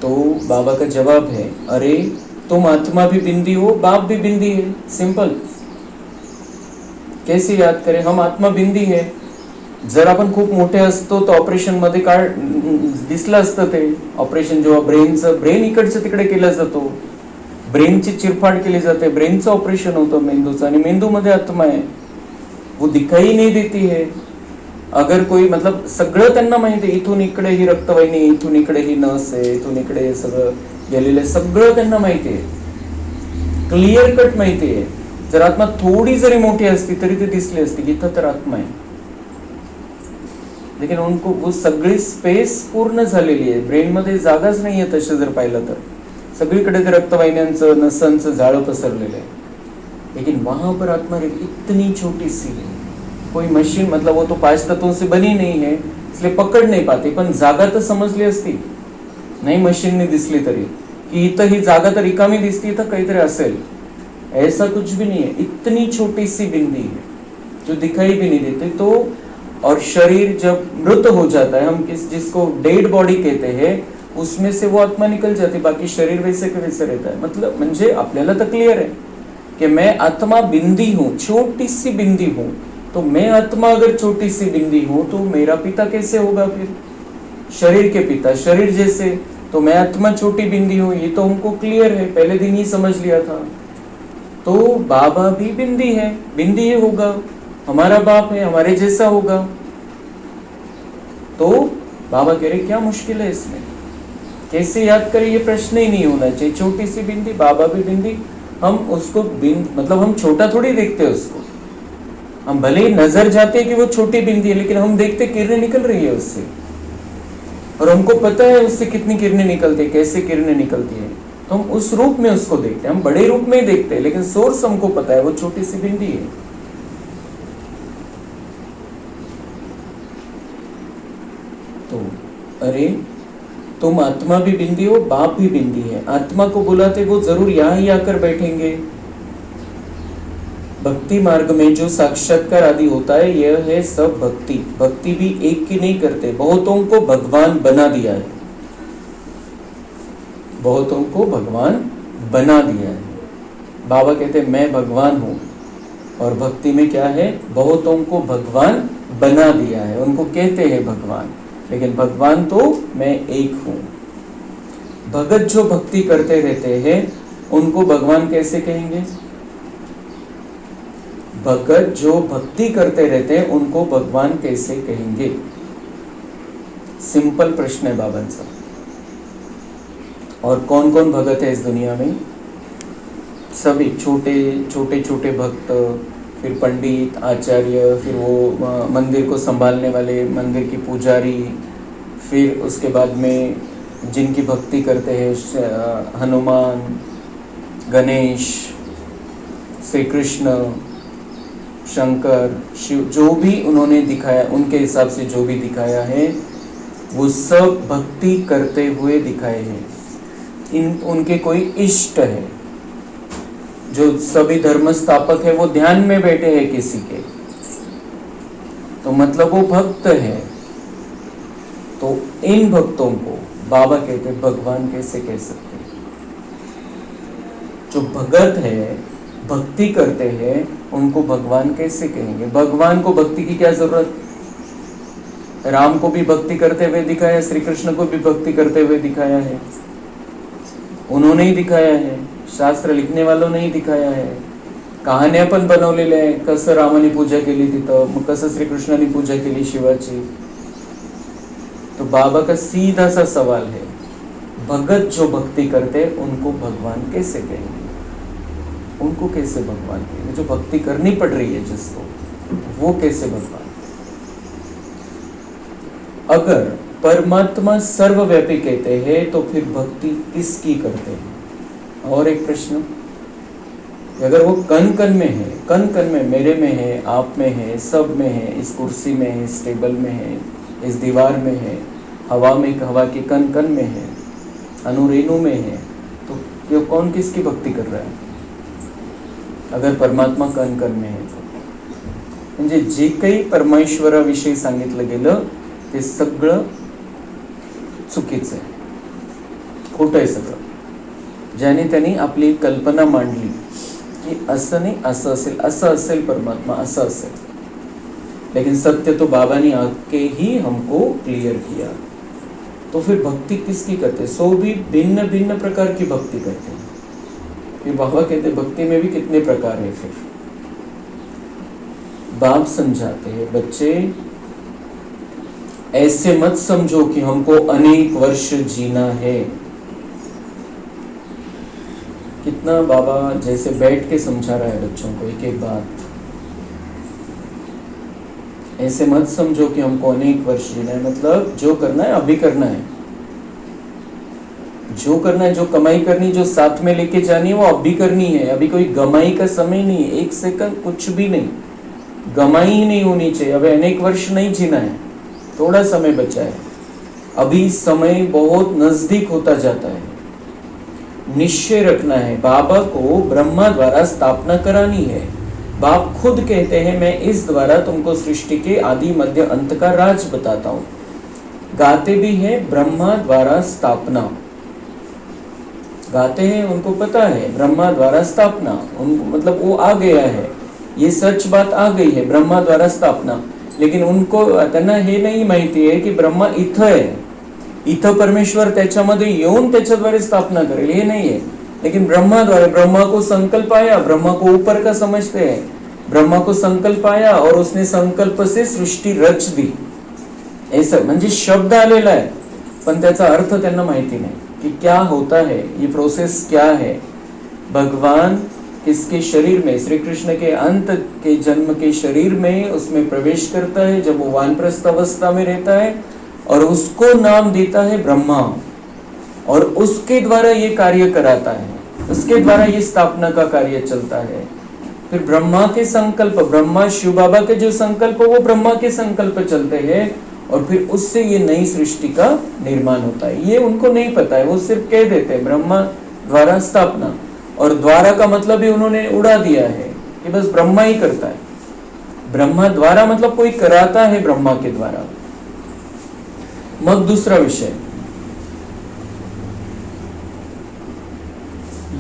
तो बाबा का जवाब है, अरे तुम आत्मा भी बिंदी हो, बाप भी बिंदी है, सिंपल। कैसे याद करें, हम आत्मा बिंदी है। जर आपण खूप मोठे असतो तर ऑपरेशन मध्ये काय दिसलं असतं, ते ऑपरेशन जेव्हा ब्रेन इकडचं तिकडे केला जातो, ब्रेनची चिरफाड केली जाते, ब्रेनचं ऑपरेशन होतं मेंदूचं, आणि मेंदूमध्ये आत्मा आहे, वो दिखाई नहीं देती है। अगर कोई मतलब सगळं त्यांना माहिती आहे, इथून इकडे ही रक्तवाहिनी, इथून इकडे ही नस आहे, इथून इकडे सगळं गेलेलं, सगळं त्यांना माहिती आहे, क्लिअर कट माहिती आहे। जर आत्मा थोडी जरी मोठी असती तरी ते दिसली असती की इथं तर आत्मा आहे, लेकिन उनको वो सगळी स्पेस पूर्ण झालेली आहे, ब्रेन मध्ये जागाच नाहीये तसं जर पाहिलं तर, सगळीकडे ते रक्तवाहिन्यांचं नसांचं जाळं पसरलेलं आहे, लेकिन वहां पर आत्मा इतनी छोटी सी है, कोई मशीन मतलब वो तो 5 तत्वों से बनी नहीं है इसलिए पकड़ नहीं पाते, पण जागा तर समजली असती, नाही मशीनने दिसली तरी की इथं ही जागा तर रिकामी दिसती, इथं काहीतरी असेल, ऐसा कुछ भी नहीं है, इतनी छोटी सी बिंदी है जो दिखाई भी नहीं देती। तो और शरीर जब मृत हो जाता है, हम जिसको डेड बॉडी कहते हैं, उसमें से वो आत्मा निकल जाती, बाकी शरीर वैसे के वैसे रहता है। मतलब म्हणजे आपल्याला तर क्लियर है कि मैं आत्मा बिंदी हूँ, छोटी सी बिंदी हूँ, तो मैं आत्मा अगर छोटी सी बिंदी हूं तो मेरा पिता कैसे होगा, फिर शरीर के पिता शरीर जैसे, तो मैं आत्मा छोटी बिंदी हूं, ये तो हमको क्लियर है, पहले दिन ही समझ लिया था। तो बाबा भी बिंदी है, बिंदी ही होगा, हमारा बाप है, हमारे जैसा होगा। तो बाबा कह रहे क्या मुश्किल है इसमें, कैसे याद करें, ये प्रश्न ही नहीं होना चाहिए। छोटी सी बिंदी, बाबा भी बिंदी, हम उसको मतलब हम छोटा थोड़ी देखते हैं उसको, हम भले ही नजर जाते हैं कि वो छोटी बिंदी है, लेकिन हम देखते किरणें निकल रही है उससे, और हमको पता है उससे कितनी किरणें निकलती है, कैसे किरणें निकलती है, तो हम उस रूप में उसको देखते हैं, हम बड़े रूप में ही देखते हैं, लेकिन सोर्स हमको पता है वो छोटी सी बिंदी है। तो अरे तुम आत्मा भी बिंदी हो, बाप भी बिंदी है। आत्मा को बुलाते वो जरूर यहाँ ही आकर बैठेंगे। भक्ति मार्ग में जो साक्षात्कार आदि होता है, यह है सब भक्ति। भक्ति भी एक की नहीं करते, बहुतों को भगवान बना दिया है, बहुतों को भगवान बना दिया है। बाबा कहते मैं भगवान हूँ, और भक्ति में क्या है, बहुतों को भगवान बना दिया है, उनको कहते हैं भगवान, लेकिन भगवान तो मैं एक हूँ। भगत जो भक्ति करते रहते हैं उनको भगवान कैसे कहेंगे, भगत जो भक्ति करते रहते हैं उनको भगवान कैसे कहेंगे, सिंपल प्रश्न है बाबांचा। और कौन कौन भगत है इस दुनिया में, सभी छोटे छोटे छोटे भक्त, फिर पंडित, आचार्य, फिर वो मंदिर को संभालने वाले, मंदिर की पुजारी, फिर उसके बाद में जिनकी भक्ति करते हैं हनुमान, गणेश, श्री कृष्ण, शंकर, शिव, जो भी उन्होंने दिखाया, उनके हिसाब से जो भी दिखाया है वो सब भक्ति करते हुए दिखाए हैं। उनके कोई इष्ट है, जो सभी धर्म स्थापक है वो ध्यान में बैठे हैं किसी के, तो मतलब वो भक्त है। तो इन भक्तों को बाबा कहते भगवान कैसे कह सकते हैं? जो भगत है, भक्ति करते हैं, उनको भगवान कैसे कहेंगे? भगवान को भक्ति की क्या जरूरत? राम को भी भक्ति करते हुए दिखाया, श्री कृष्ण को भी भक्ति करते हुए दिखाया है, उन्होंने ही दिखाया है, शास्त्र लिखने वालों ने ही दिखाया है. कहाण्या पण बनवलेल्या आहे, कसं रामाने पूजा केली तिथं, मग कसं श्रीकृष्णाने पूजा केली शिवाची. तो बाबा का सीधा सा सवाल है, भगत जो भक्ति करते उनको भगवान कैसे कहेंगे? उनको कैसे भगवान कहेंगे? जो भक्ति करनी पड़ रही है जिसको, वो कैसे भगवान? अगर परमात्मा सर्वव्यापी कहते हैं तो फिर भक्ति किसकी करते हैं? और एक प्रश्न, अगर वो कण कण में है, कण कण में, मेरे में है, आप में है, सब में है, इस कुर्सी में है, इस टेबल में है, इस दीवार में है, हवा में, हवा के कण कण में है, अणुरेणु में है, तो ये कौन किसकी भक्ति कर रहा है? अगर परमात्मा कण कण में है तो म्हणजे जे काही परमेश्वराविषयी सांगितलं गेलं ते सगळं चुकीचं आहे, खोटं आहे सगळं. ज्याने त्यांनी आपली कल्पना मांडली कि असं नहीं, असं असेल, असं असेल परमात्मा, असं असेल. लेकिन सत्य तो बाबा ने आके ही हमको क्लियर किया. तो फिर भक्ति किसकी करते? सो भी भिन्न भिन्न प्रकार की भक्ति करते हैं. फिर बाबा कहते भक्ति में भी कितने प्रकार है. फिर बाप समझाते हैं, बच्चे ऐसे मत समझो कि हमको अनेक वर्ष जीना है. कितना बाबा जैसे बैठ के समझा रहा है बच्चों को एक एक बात. ऐसे मत समझो कि हमको अनेक वर्ष जीना है, मतलब जो करना है अभी करना है, जो करना है, जो कमाई करनी, जो साथ में लेके जानी है वो अभी करनी है. अभी कोई गमाई का समय नहीं है, एक सेकंड कुछ भी नहीं, गमाई ही नहीं होनी चाहिए. अभी अनेक वर्ष नहीं जीना है, थोड़ा समय बचा है, अभी समय बहुत नजदीक होता जाता है. निश्चय रखना है, बाबा को ब्रह्मा द्वारा स्थापना करानी है. बाप खुद कहते हैं मैं इस द्वारा तुमको सृष्टि के आदि मध्य अंत का राज बताता हूं. गाते भी है ब्रह्मा द्वारा स्थापना, गाते हैं, उनको पता है ब्रह्मा द्वारा स्थापना, उनको मतलब वो आ गया है, ये सच बात आ गई है, ब्रह्मा द्वारा स्थापना. लेकिन उनको त्यांना हे नाही माहिती आहे की ब्रह्मा इथं आहे, इथं परमेश्वर त्याच्यामध्ये येऊन त्याच्याद्वारे स्थापना करेल, ये नहीं है. लेकिन ब्रह्मा द्वारा, ब्रह्मा को संकल्प आया, ब्रह्मा को ऊपर का समझते हैं, ब्रह्मा को संकल्प आया और उसने संकल्प से सृष्टि रच दी. ऐसा म्हणजे शब्द आलेला आहे पण त्याचा अर्थ त्यांना माहिती नाही कि क्या होता है, ये प्रोसेस क्या है. भगवान किसके शरीर में, श्री कृष्ण के अंत के जन्म के शरीर में उसमें प्रवेश करता है जब वो वानप्रस्थ अवस्था में रहता है और उसको नाम देता है ब्रह्मा और उसके द्वारा ये कार्य कराता है, उसके द्वारा ये स्थापना का कार्य चलता है. फिर ब्रह्मा के संकल्प, ब्रह्मा शिव बाबा के जो संकल्प वो ब्रह्मा के संकल्प चलते हैं और फिर उससे ये नई सृष्टि का निर्माण होता है. ये उनको नहीं पता है, वो सिर्फ कह देते हैं ब्रह्मा द्वारा स्थापना, और द्वारा का मतलब ही उन्होंने उड़ा दिया है कि बस ब्रह्मा ही करता है. ब्रह्मा द्वारा मतलब कोई कराता है ब्रह्मा के द्वारा. मग दूसरा विषय,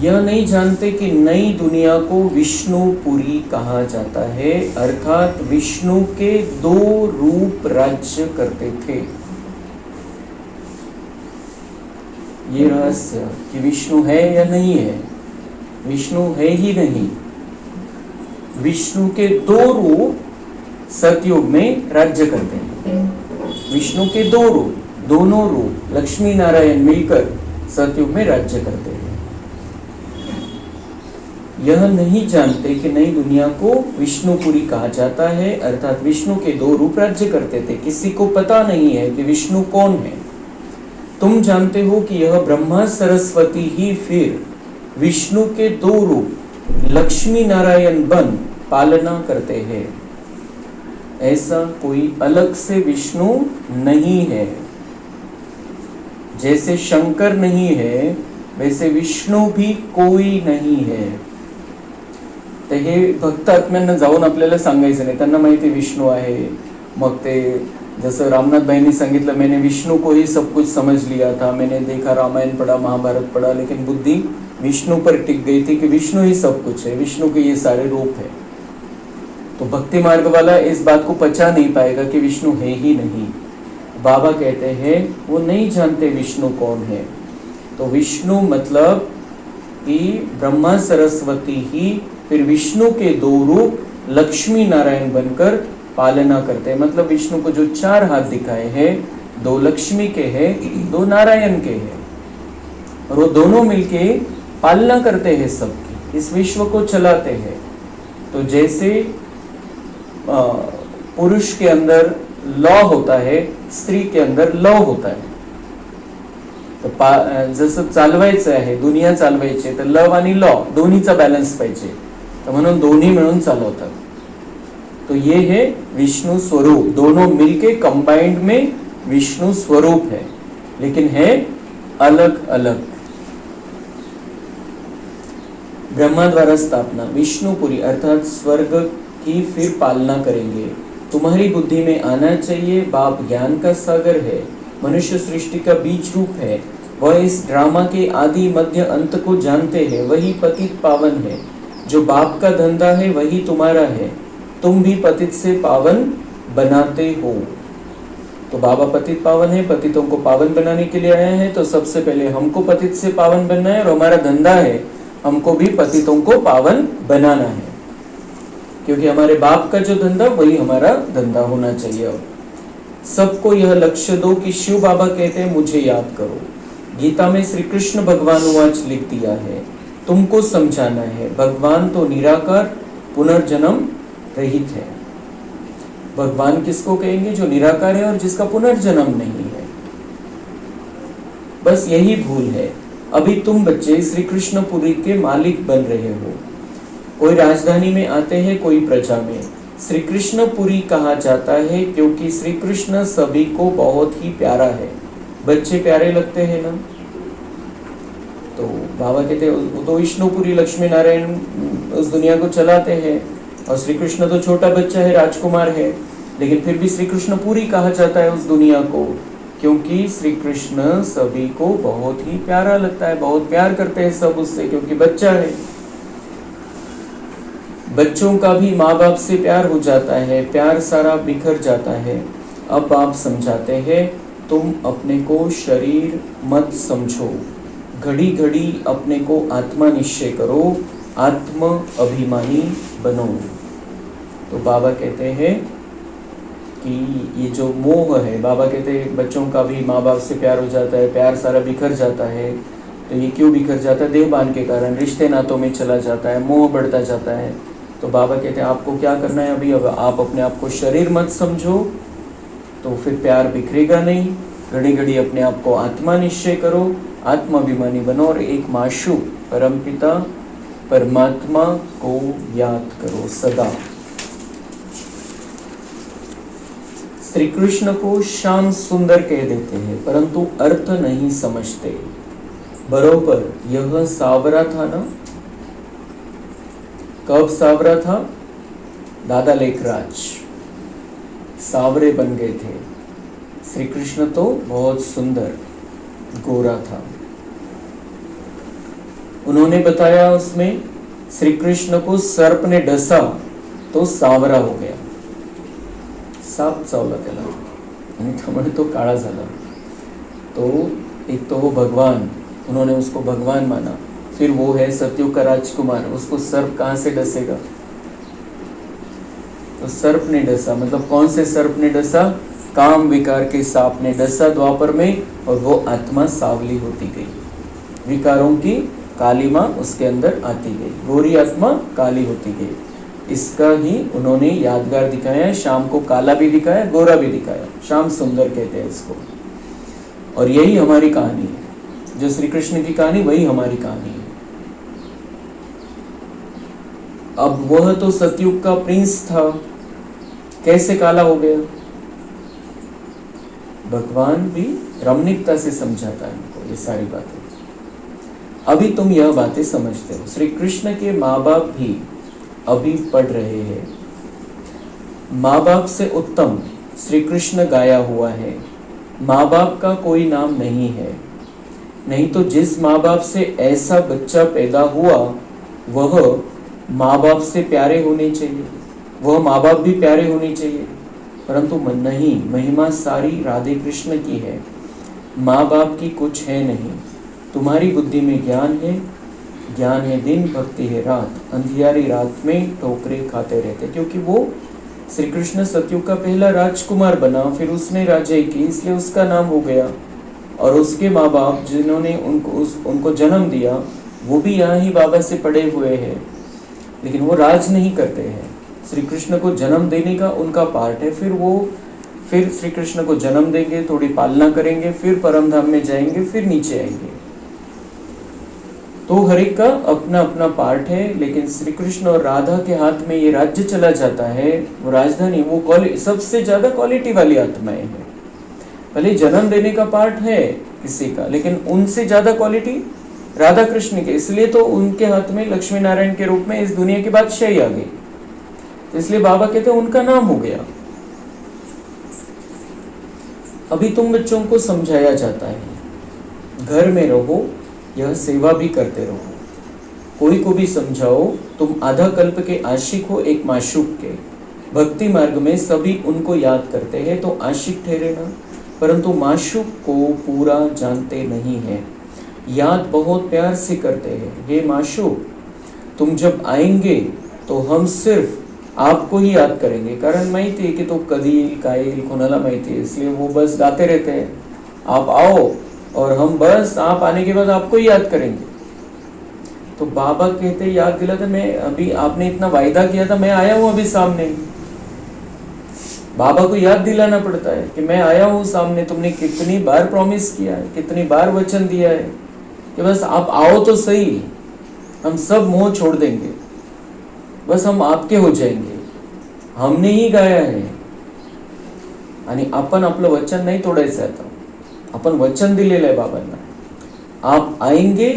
यह नहीं जानते कि नई दुनिया को विष्णुपुरी कहा जाता है, अर्थात विष्णु के दो रूप राज्य करते थे. ये रहस्य कि विष्णु है या नहीं है, विष्णु है ही नहीं. विष्णु के दो रूप सतयुग में राज्य करते हैं. विष्णु के दो रूप, दोनों रूप लक्ष्मी नारायण मिलकर सतयुग में राज्य करते हैं. यह नहीं जानते कि नई दुनिया को विष्णुपुरी कहा जाता है, अर्थात विष्णु के दो रूप राज्य करते थे. किसी को पता नहीं है कि विष्णु कौन है. तुम जानते हो कि यह ब्रह्मा सरस्वती ही फिर विष्णु के दो रूप लक्ष्मी नारायण बन पालना करते हैं. ऐसा कोई अलग से विष्णु नहीं है. जैसे शंकर नहीं है वैसे विष्णु भी कोई नहीं है. तर हे भक्त आत्म्यांना जाऊन आपल्याला सांगायचं नाही, त्यांना माहिती विष्णू आहे, मग ते जसं रामनाथबाईंनी सांगितलं, मैंने विष्णु को ही सब कुछ समझ लिया था, मैंने देखा, रामायण पढ़ा, महाभारत पढ़ा, लेकिन बुद्धि विष्णु पर टिक गई थी कि विष्णु ही सब कुछ है, विष्णु के ये सारे रूप है। तो भक्ति मार्ग वाला इस बात को पचा नहीं पाएगा कि विष्णु है ही नहीं। बाबा कहते हैं वो नहीं जानते विष्णु कौन है। तो विष्णु मतलब कि ब्रह्मा सरस्वती ही फिर विष्णु के दो रूप लक्ष्मी नारायण बनकर पालना करते हैं। मतलब विष्णु को जो 4 हाथ दिखाए हैं, 2 लक्ष्मी के हैं, 2 नारायण के हैं, और वो दोनों मिलके पालना करते हैं सबकी, इस विश्व को चलाते हैं। तो जैसे पुरुष के अंदर लॉ होता है, स्त्री के अंदर लॉ होता है। तर जसं चालवायचं आहे, दुनिया चालवायची, तर लव आणि लॉ दोन्हीचा बॅलन्स पाहिजे, तर म्हणून दोन्ही मिळून चालवतात। तो ये है विष्णु स्वरूप, दोनों मिलके कंबाइंड में विष्णु स्वरूप है, लेकिन है अलग अलग। ब्रह्मा द्वारा स्थापना, विष्णुपुरी अर्थात स्वर्ग की फिर पालना करेंगे। तुम्हारी बुद्धि में आना चाहिए, बाप ज्ञान का सागर है, मनुष्य सृष्टि का बीज रूप है, वह इस ड्रामा के आदि मध्य अंत को जानते हैं, वही पतित पावन है। जो बाप का धंधा है वही तुम्हारा है, तुम भी पतित से पावन बनाते हो। तो बाबा पतित पावन है, पतितों को पावन बनाने के लिए आया है। तो सबसे पहले हमको पतित से पावन बनना है, और हमारा धंधा है हमको भी पतितों को पावन बनाना है, क्योंकि हमारे बाप का जो धंधा वही हमारा धंधा होना चाहिए। अब सबको यह लक्ष्य दो कि शिव बाबा कहते हैं मुझे याद करो। गीता में श्री कृष्ण भगवान वाच लिख दिया है, तुमको समझाना है, भगवान तो निराकार पुनर्जन्म रहित है। भगवान किसको कहेंगे? जो निराकार है और जिसका पुनर्जन्म नहीं है। बस यही भूल है। अभी तुम बच्चे श्री कृष्णपुरी के मालिक बन रहे हो। कोई राजधानी में आते हैं, कोई प्रजा में। श्री कृष्णपुरी कहा जाता है क्योंकि श्री कृष्ण सभी को बहुत ही प्यारा है। बच्चे प्यारे लगते हैं ना, तो बाबा कहते हैं वो तो विष्णुपुरी लक्ष्मी नारायण उस दुनिया को चलाते हैं, और श्री कृष्ण तो छोटा बच्चा है, राजकुमार है, लेकिन फिर भी श्री कृष्णपुरी कहा जाता है उस दुनिया को, क्योंकि श्री कृष्ण सभी को बहुत ही प्यारा लगता है, बहुत प्यार करते हैं सब उससे, क्योंकि बच्चा है। बच्चों का भी माँ बाप से प्यार हो जाता है, प्यार सारा बिखर जाता है। अब बाप समझाते हैं तुम अपने को शरीर मत समझो, घड़ी घड़ी अपने को आत्मा निश्चय करो, आत्म अभिमानी बनो। तो बाबा कहते हैं कि ये जो मोह है, बाबा कहते हैं बच्चों का भी माँ बाप से प्यार हो जाता है, प्यार सारा बिखर जाता है। तो ये क्यों बिखर जाता है? देहभान के कारण, रिश्ते नातों में चला जाता है, मोह बढ़ता जाता है। तो बाबा कहते हैं आपको क्या करना है अभी? अब आप अपने आप को शरीर मत समझो, तो फिर प्यार बिखरेगा नहीं। घड़ी घड़ी अपने आप को आत्मा निश्चय करो, आत्माभिमानी बनो, और एक माशू परमपिता परमात्मा को याद करो सदा। श्री कृष्ण को श्याम सुंदर कह देते हैं, परंतु अर्थ नहीं समझते। बरोबर यह सावरा था ना? कब सावरा था? दादा लेखराज सावरे बन गए थे। श्री कृष्ण तो बहुत सुंदर गोरा था। उन्होंने बताया उसमें श्री कृष्ण को सर्प ने डसा तो सावरा हो गया, साप चावला त्याला आणि त्यामुळे तो काळा झाला। तो एक तो वो भगवान, उन्होंने उसको भगवान माना। फिर वो है सतयुग का राजकुमार, उसको सर्प कहाँ से डसेगा? तो सर्प ने डसा, मतलब कौन से सर्प ने डसा? काम विकार के सांप ने डसा द्वापर में, और वो आत्मा सावली होती गई, विकारों की कालीमा उसके अंदर आती गई, गोरी आत्मा काली होती गई। इसका ही उन्होंने यादगार दिखाया है। शाम को काला भी दिखाया, गोरा भी दिखाया, श्याम सुंदर कहते हैं इसको। और यही हमारी कहानी है, जो श्री कृष्ण की कहानी वही हमारी कहानी है। अब वह तो सतयुग का प्रिंस था, कैसे काला हो गया? भगवान भी रमणीकता से समझाता है हमको ये सारी बातें। अभी तुम यह बातें समझते हो। श्री कृष्ण के माँ बाप भी अभी पढ़ रहे हैं। माँ बाप से उत्तम श्री कृष्ण गाया हुआ है। माँ बाप का कोई नाम नहीं है। नहीं तो जिस माँ बाप से ऐसा बच्चा पैदा हुआ वह माँ बाप से प्यारे होने चाहिए, वह माँ बाप भी प्यारे होने चाहिए, परंतु नहीं, महिमा सारी राधे कृष्ण की है, माँ बाप की कुछ है नहीं। तुम्हारी बुद्धि में ज्ञान है दिन, भक्ति है रात, अंधियारी रात में ठोकरे खाते रहते। क्योंकि वो श्री कृष्ण सतयुग का पहला राजकुमार बना, फिर उसने राजाई की, इसलिए उसका नाम हो गया। और उसके माँ बाप जिन्होंने उनको जन्म दिया वो भी यहाँ ही बाबा से पड़े हुए हैं, लेकिन वो राज नहीं करते हैं। श्री कृष्ण को जन्म देने का उनका पार्ट है, फिर श्री कृष्ण को जन्म देंगे, थोड़ी पालना करेंगे, फिर परम धाम में जाएंगे, फिर नीचे आएंगे। तो हर एक का अपना अपना पार्ट है। लेकिन श्री कृष्ण और राधा के हाथ में ये राज्य चला जाता है, वो राजधानी, वो सबसे ज्यादा क्वालिटी वाली आत्माएं हैं। भले जन्म देने का पार्ट है किसी का, लेकिन उनसे ज्यादा क्वालिटी राधा कृष्ण के, इसलिए तो उनके हाथ में लक्ष्मी नारायण के रूप में इस दुनिया की बादशाही आ गई। तो इसलिए बाबा कहते हैं उनका नाम हो गया। अभी तुम बच्चों को समझाया जाता है, घर में रहो, यह सेवा भी करते रहो। कोई को भी समझाओ, तुम आधा कल्प के आशिक हो एक माशूक के, भक्ति मार्ग में सभी उनको याद करते हैं तो आशिक ठहरे ना, परंतु माशूक को पूरा जानते नहीं है, याद बहुत प्यार से करते हैं। हे माशूक, तुम जब आएंगे तो हम सिर्फ आपको ही याद करेंगे, कारण माहिती है कि तो कदील कायल कोणाला माहिती है, इसलिए वो बस गाते रहते हैं आप आओ, और हम बस आप आने के बाद आपको ही याद करेंगे। तो बाबा कहते याद दिलाते, मैं अभी आपने इतना वायदा किया था, मैं आया हूं अभी सामने। बाबा को याद दिलाना पड़ता है कि मैं आया हूं सामने, तुमने कितनी बार प्रॉमिस किया है, कितनी बार वचन दिया है कि बस आप आओ तो सही, हम सब मोह छोड़ देंगे, बस हम आपके हो जाएंगे। हमने ही गाया है आणि आपण आपलं वचन नाही तोडायचं आता, अपन वचन दिलेलं आहे बाबांना, आप आएंगे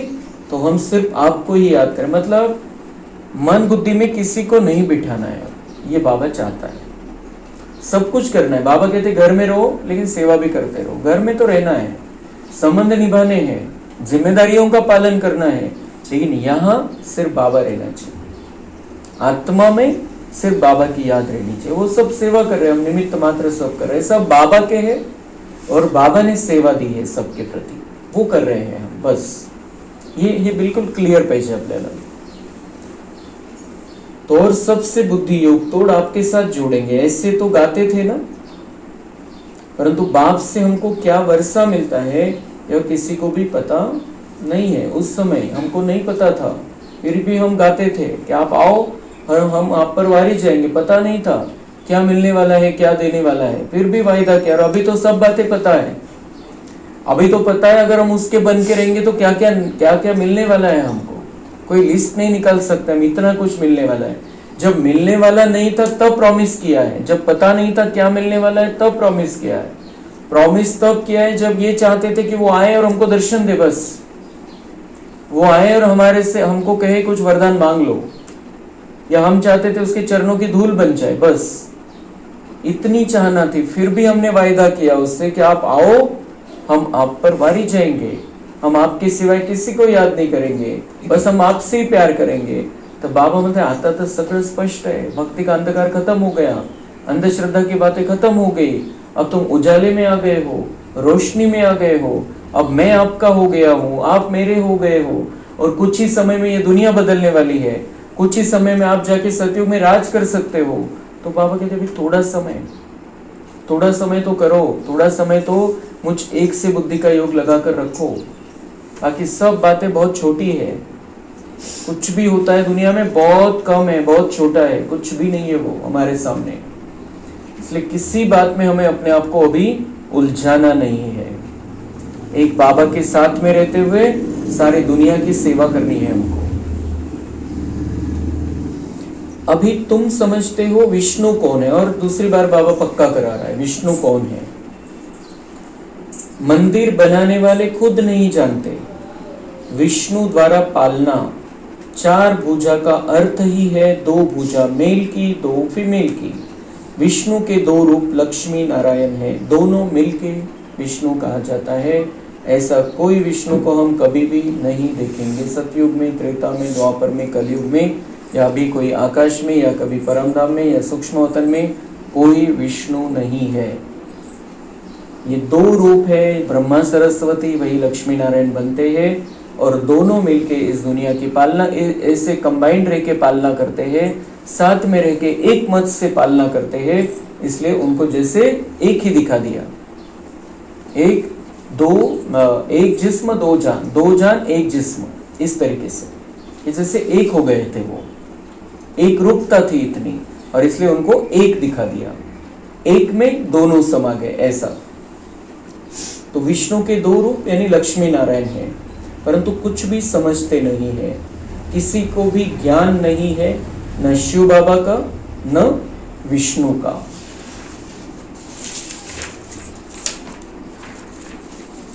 तो हम सिर्फ आपको ही याद करें। मतलब मन बुद्धि में किसी को नहीं बिठाना है, ये बाबा चाहता है। सब कुछ करना है, बाबा कहते घर में रहो लेकिन सेवा भी करते रहो। घर में तो रहना है, संबंध निभाने हैं, जिम्मेदारियों का पालन करना है, लेकिन यहाँ सिर्फ बाबा रहना चाहिए। आत्मा में सिर्फ बाबा की याद रहनी चाहिए। वो सब सेवा कर रहे हैं, हम निमित्त मात्र सब कर रहे हैं, सब बाबा के हैं और बाबा ने सेवा दी है सबके प्रति, वो कर रहे हैं हम। बस ये बिल्कुल क्लियर पाहिजे आपल्याला। तो और सबसे बुद्धि योग तोड़ आपके साथ जोड़ेंगे, ऐसे तो गाते थे ना, परंतु बाप से हमको क्या वर्षा मिलता है यह किसी को भी पता नहीं है। उस समय हमको नहीं पता था, फिर भी हम गाते थे कि आप आओ और हम आप पर वारी जाएंगे। पता नहीं था क्या मिलने वाला है, क्या देने वाला है, फिर भी वायदा किया। और अभी तो सब बातें पता है, अभी तो पता है अगर हम उसके बन के रहेंगे तो क्या क्या मिलने वाला है हमको, कोई लिस्ट नहीं निकाल सकता, इतना कुछ मिलने वाला है। जब मिलने वाला नहीं था तब प्रॉमिस किया है, जब पता नहीं था क्या मिलने वाला है तब प्रॉमिस किया है। प्रॉमिस तब किया है जब ये चाहते थे कि वो आए और हमको दर्शन दे, बस वो आए और हमारे से हमको कहे कुछ वरदान मांग लो, या हम चाहते थे उसके चरणों की धूल बन जाए, बस इतनी चाहना थी। फिर भी हमने वायदा किया उससे कि आप आओ, हम आप पर वारी जाएंगे, हम आपके सिवाय किसी को याद नहीं करेंगे, बस हम आपसे ही प्यार करेंगे। तो बाबा म्हणते आता तो सगळं स्पष्ट है, भक्ति का अंधकार खत्म हो गया, अंधश्रद्धा की बातें खत्म हो गई, अब तुम उजाले में आ गए हो, रोशनी में आ गए हो, अब मैं आपका हो गया हूँ, आप मेरे हो गए हो, और कुछ ही समय में ये दुनिया बदलने वाली है, कुछ ही समय में आप जाके सतयुग में राज कर सकते हो। तो बाबा कहते भाई थोड़ा समय तो करो, थोड़ा समय तो मुझ एक से बुद्धि का योग लगाकर रखो, बाकी सब बातें बहुत छोटी है, कुछ भी होता है दुनिया में बहुत कम है, बहुत छोटा है, कुछ भी नहीं है वो हमारे सामने। इसलिए किसी बात में हमें अपने आप को अभी उलझाना नहीं है। एक बाबा के साथ में रहते हुए सारी दुनिया की सेवा करनी है हमको। अभी तुम समझते हो विष्णु कौन है, और दूसरी बार बाबा पक्का करा रहा है विष्णु कौन है। मंदिर बनाने वाले खुद नहीं जानते, विष्णु द्वारा पालना। 4 भुजा का अर्थ ही है 2 भुजा, मेल की 2 फीमेल की, विष्णु के दो रूप लक्ष्मी नारायण है, दोनों मिलके विष्णु कहा जाता है। ऐसा कोई विष्णु को हम कभी भी नहीं देखेंगे, सतयुग में, त्रेता में, द्वापर में, कलयुग में, या भी कोई आकाश में, या कभी परमधाम में, या सूक्ष्मवतन में कोई विष्णु नहीं है। ये दो रूप है, ब्रह्मा सरस्वती वही लक्ष्मी नारायण बनते हैं, और दोनों मिलके इस दुनिया की पालना, ऐसे कंबाइंड रह के पालना करते हैं, साथ में रह के एक मत से पालना करते हैं। इसलिए उनको जैसे एक ही दिखा दिया, एक जिस्म दो जान, दो जान एक जिस्म, इस तरीके से ये जैसे एक हो गए थे, वो एक रूपता थी इतनी, और इसलिए उनको एक दिखा दिया, एक में दोनों समा गए ऐसा। तो विष्णु के दो रूप यानी लक्ष्मी नारायण है, परंतु कुछ भी समझते नहीं है, किसी को भी ज्ञान नहीं है, न शिव बाबा का न विष्णु का।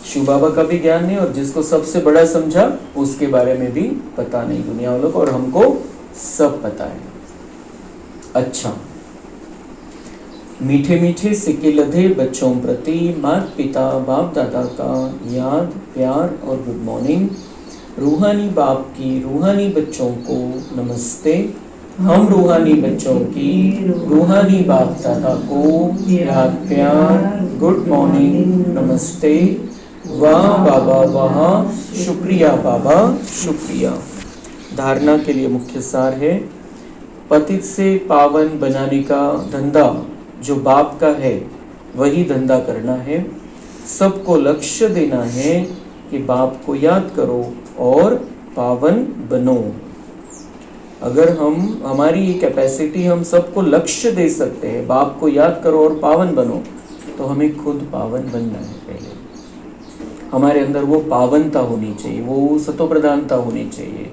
शिव बाबा का भी ज्ञान नहीं, और जिसको सबसे बड़ा समझा उसके बारे में भी पता नहीं दुनिया वालों को, और हमको सब पता है। अच्छा, मीठे मीठे सिक्के लधे बच्चों प्रति माता पिता बाप दादा का याद प्यार और गुड मॉर्निंग। रूहानी बाप की रूहानी बच्चों को नमस्ते। हम रूहानी बच्चों की रूहानी बाप दादा को याद प्यार गुड मॉर्निंग नमस्ते। वाह बाबा वाह, शुक्रिया बाबा शुक्रिया। धारणा के लिए मुख्य सार है, पतित से पावन बनाने का धंधा जो बाप का है वही धंधा करना है। सबको लक्ष्य देना है कि बाप को याद करो और पावन बनो। अगर हमारी ये कैपेसिटी, हम सबको लक्ष्य दे सकते हैं, बाप को याद करो और पावन बनो, तो हमें खुद पावन बनना है। पहले हमारे अंदर वो पावनता होनी चाहिए, वो सतोप्रधानता होनी चाहिए,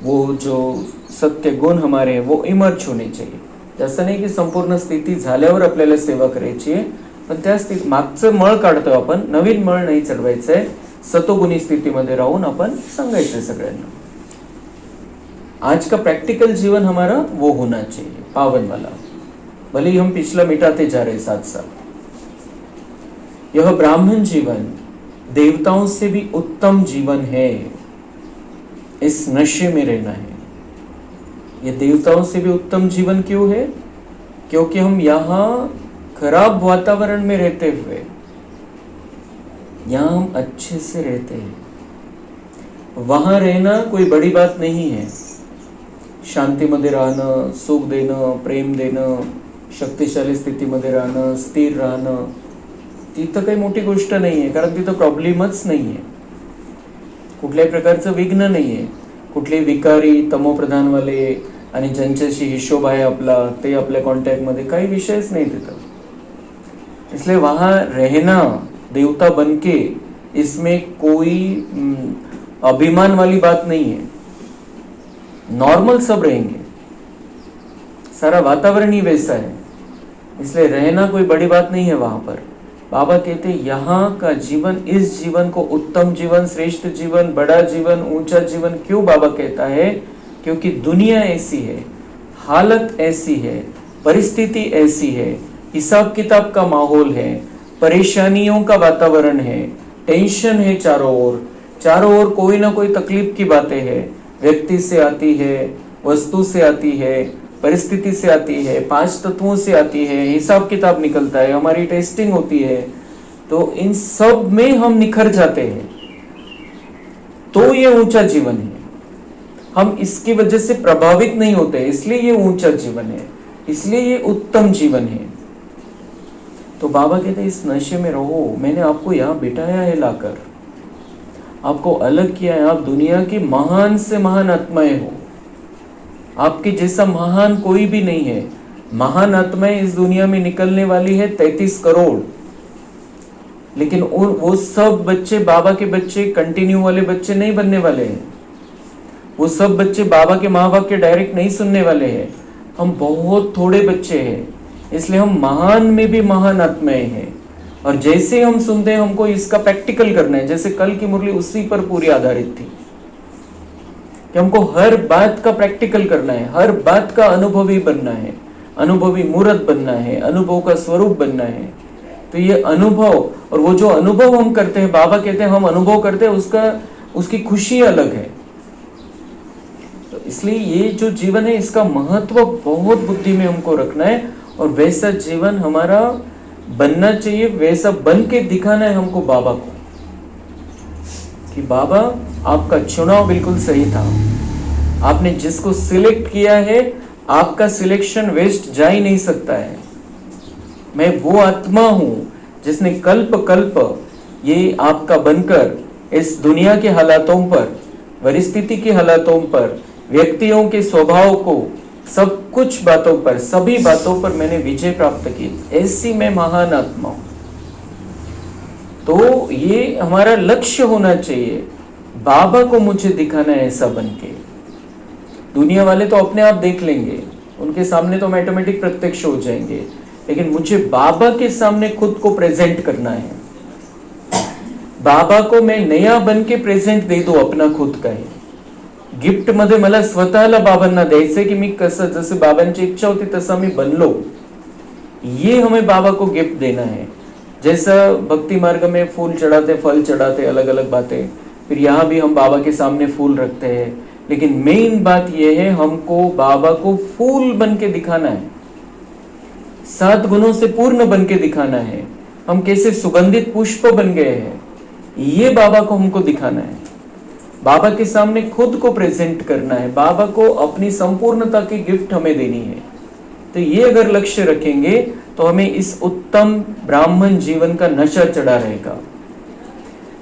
वो जो सत्य गुण हमारे हैं वो इमर्ज होणे चाहिए। असं नाही की संपूर्ण स्थिती झाल्यावर आपल्याला सेवा करायची आहे, पण त्या स्थिती मागचं मळ काढतोय आपण, नवीन मळ नाही चढवायचंय। सतोगुणी स्थितीमध्ये राहून आपण सांगायचंय सगळ्यांना। आज का प्रैक्टिकल जीवन हमारा वो होना चाहिए, पावन वाला, भले ही हम पिछला मिटाते जा रहे साथ साथ। यह ब्राह्मण जीवन देवताओं से भी उत्तम जीवन है, इस नशे में रहना है। ये देवताओं से भी उत्तम जीवन क्यों है? क्योंकि हम यहाँ खराब वातावरण में रहते हुए यहाँ हम अच्छे से रहते हैं। वहां रहना कोई बड़ी बात नहीं है, शांतीमध्ये राहणं, सुख देणं, प्रेम देणं, शक्तिशाली स्थितीमध्ये राहणं, स्थिर राहणं, तिथं काही मोठी गोष्ट नाही आहे, कारण तिथं प्रॉब्लेमच नाही आहे, कुठल्याही प्रकारचं विघ्न नाही आहे। कुठले विकारी तमोप्रधानवाले आणि ज्यांच्याशी हिशोब आहे आपला, ते आपल्या कॉन्टॅक्टमध्ये, काही विषयच नाही तिथं। इसलिए वहां रहना देवता बनके, इसमें कोई अभिमान वाली बात नहीं है, नॉर्मल सब रहेंगे, सारा वातावरण ही वैसा है, इसलिए रहना कोई बड़ी बात नहीं है वहां पर। बाबा कहते यहाँ का जीवन, इस जीवन को उत्तम जीवन, श्रेष्ठ जीवन, बड़ा जीवन, ऊंचा जीवन क्यों बाबा कहता है? क्योंकि दुनिया ऐसी है, हालत ऐसी है, परिस्थिति ऐसी है, हिसाब किताब का माहौल है, परेशानियों का वातावरण है, टेंशन है चारों ओर कोई ना कोई तकलीफ की बातें है, व्यक्ति से आती है, वस्तु से आती है, परिस्थिति से आती है, 5 तत्वों से आती है, हिसाब किताब निकलता है, हमारी टेस्टिंग होती है, तो इन सब में हम निखर जाते हैं, तो ये ऊंचा जीवन है। हम इसकी वजह से प्रभावित नहीं होते, इसलिए ये ऊंचा जीवन है, इसलिए ये उत्तम जीवन है। तो बाबा कहते हैं इस नशे में रहो, मैंने आपको यहाँ बिठाया है लाकर, आपको अलग किया है, आप दुनिया की महान से महान आत्माएं हो, आपके जैसा महान कोई भी नहीं है। महान आत्माएं इस दुनिया में निकलने वाली है 33 करोड़, लेकिन वो सब बच्चे बाबा के बच्चे, कंटिन्यू वाले बच्चे नहीं बनने वाले हैं, वो सब बच्चे बाबा के माँ बाप के डायरेक्ट नहीं सुनने वाले हैं। हम बहुत थोड़े बच्चे हैं, इसलिए हम महान में भी महान आत्माएं हैं, और जैसे हम सुनते हैं हमको इसका प्रैक्टिकल करना है। जैसे कल की मुरली उसी पर पूरी आधारित थी कि हमको हर बात का प्रैक्टिकल करना है, हर बात का अनुभवी बनना है, अनुभवी मूर्त बनना है, अनुभव का स्वरूप बनना है। तो ये अनुभव, और वो जो अनुभव हम करते हैं, बाबा कहते हैं हम अनुभव करते हैं, उसकी खुशी अलग है। तो इसलिए ये जो जीवन है इसका महत्व बहुत बुद्धि में हमको रखना है, और वैसा जीवन हमारा बनना चाहिए, वैसा बन के दिखाना है हमको बाबा को, कि बाबा आपका चुनाव बिल्कुल सही था, आपने जिसको सिलेक्ट किया है आपका सिलेक्शन वेस्ट जा ही नहीं सकता है। मैं वो आत्मा हूं जिसने कल्प कल्प ये आपका बनकर इस दुनिया के हालातों पर, परिस्थिति के हालातों पर, व्यक्तियों के स्वभाव को, सब कुछ बातों पर, सभी बातों पर मैंने विजय प्राप्त की। ऐसी मैं महान आत्मा हूं। तो ये हमारा लक्ष्य होना चाहिए, बाबा को मुझे दिखाना है ऐसा बनके। दुनिया वाले तो अपने आप देख लेंगे, उनके सामने तो ऑटोमेटिक प्रत्यक्ष हो जाएंगे, लेकिन मुझे बाबा के सामने खुद को प्रेजेंट करना है। बाबा को मैं नया बन के प्रेझेंट दे दो अपना खुद का आहे. गिफ्ट मध्ये मला स्वतःला बाबांना द्यायचंय की मी कसं, जसं बाबांची इच्छा होती तसा मी बनलो, ये हमें बाबा को गिफ्ट देना है. जैसा भक्ति मार्ग में फूल चढ़ाते, फल चढ़ाते, अलग अलग बातें, फिर यहाँ भी हम बाबा के सामने फूल रखते हैं. लेकिन मेन बात यह है हमको बाबा को फूल बन के दिखाना है, 7 गुणों से पूर्ण बन के दिखाना है. हम कैसे सुगंधित पुष्प बन गए हैं, ये बाबा को हमको दिखाना है. बाबा के सामने खुद को प्रेजेंट करना है, बाबा को अपनी संपूर्णता की गिफ्ट हमें देनी है. तो ये अगर लक्ष्य रखेंगे तो हमें इस उत्तम ब्राह्मण जीवन का नशा चढ़ा रहेगा.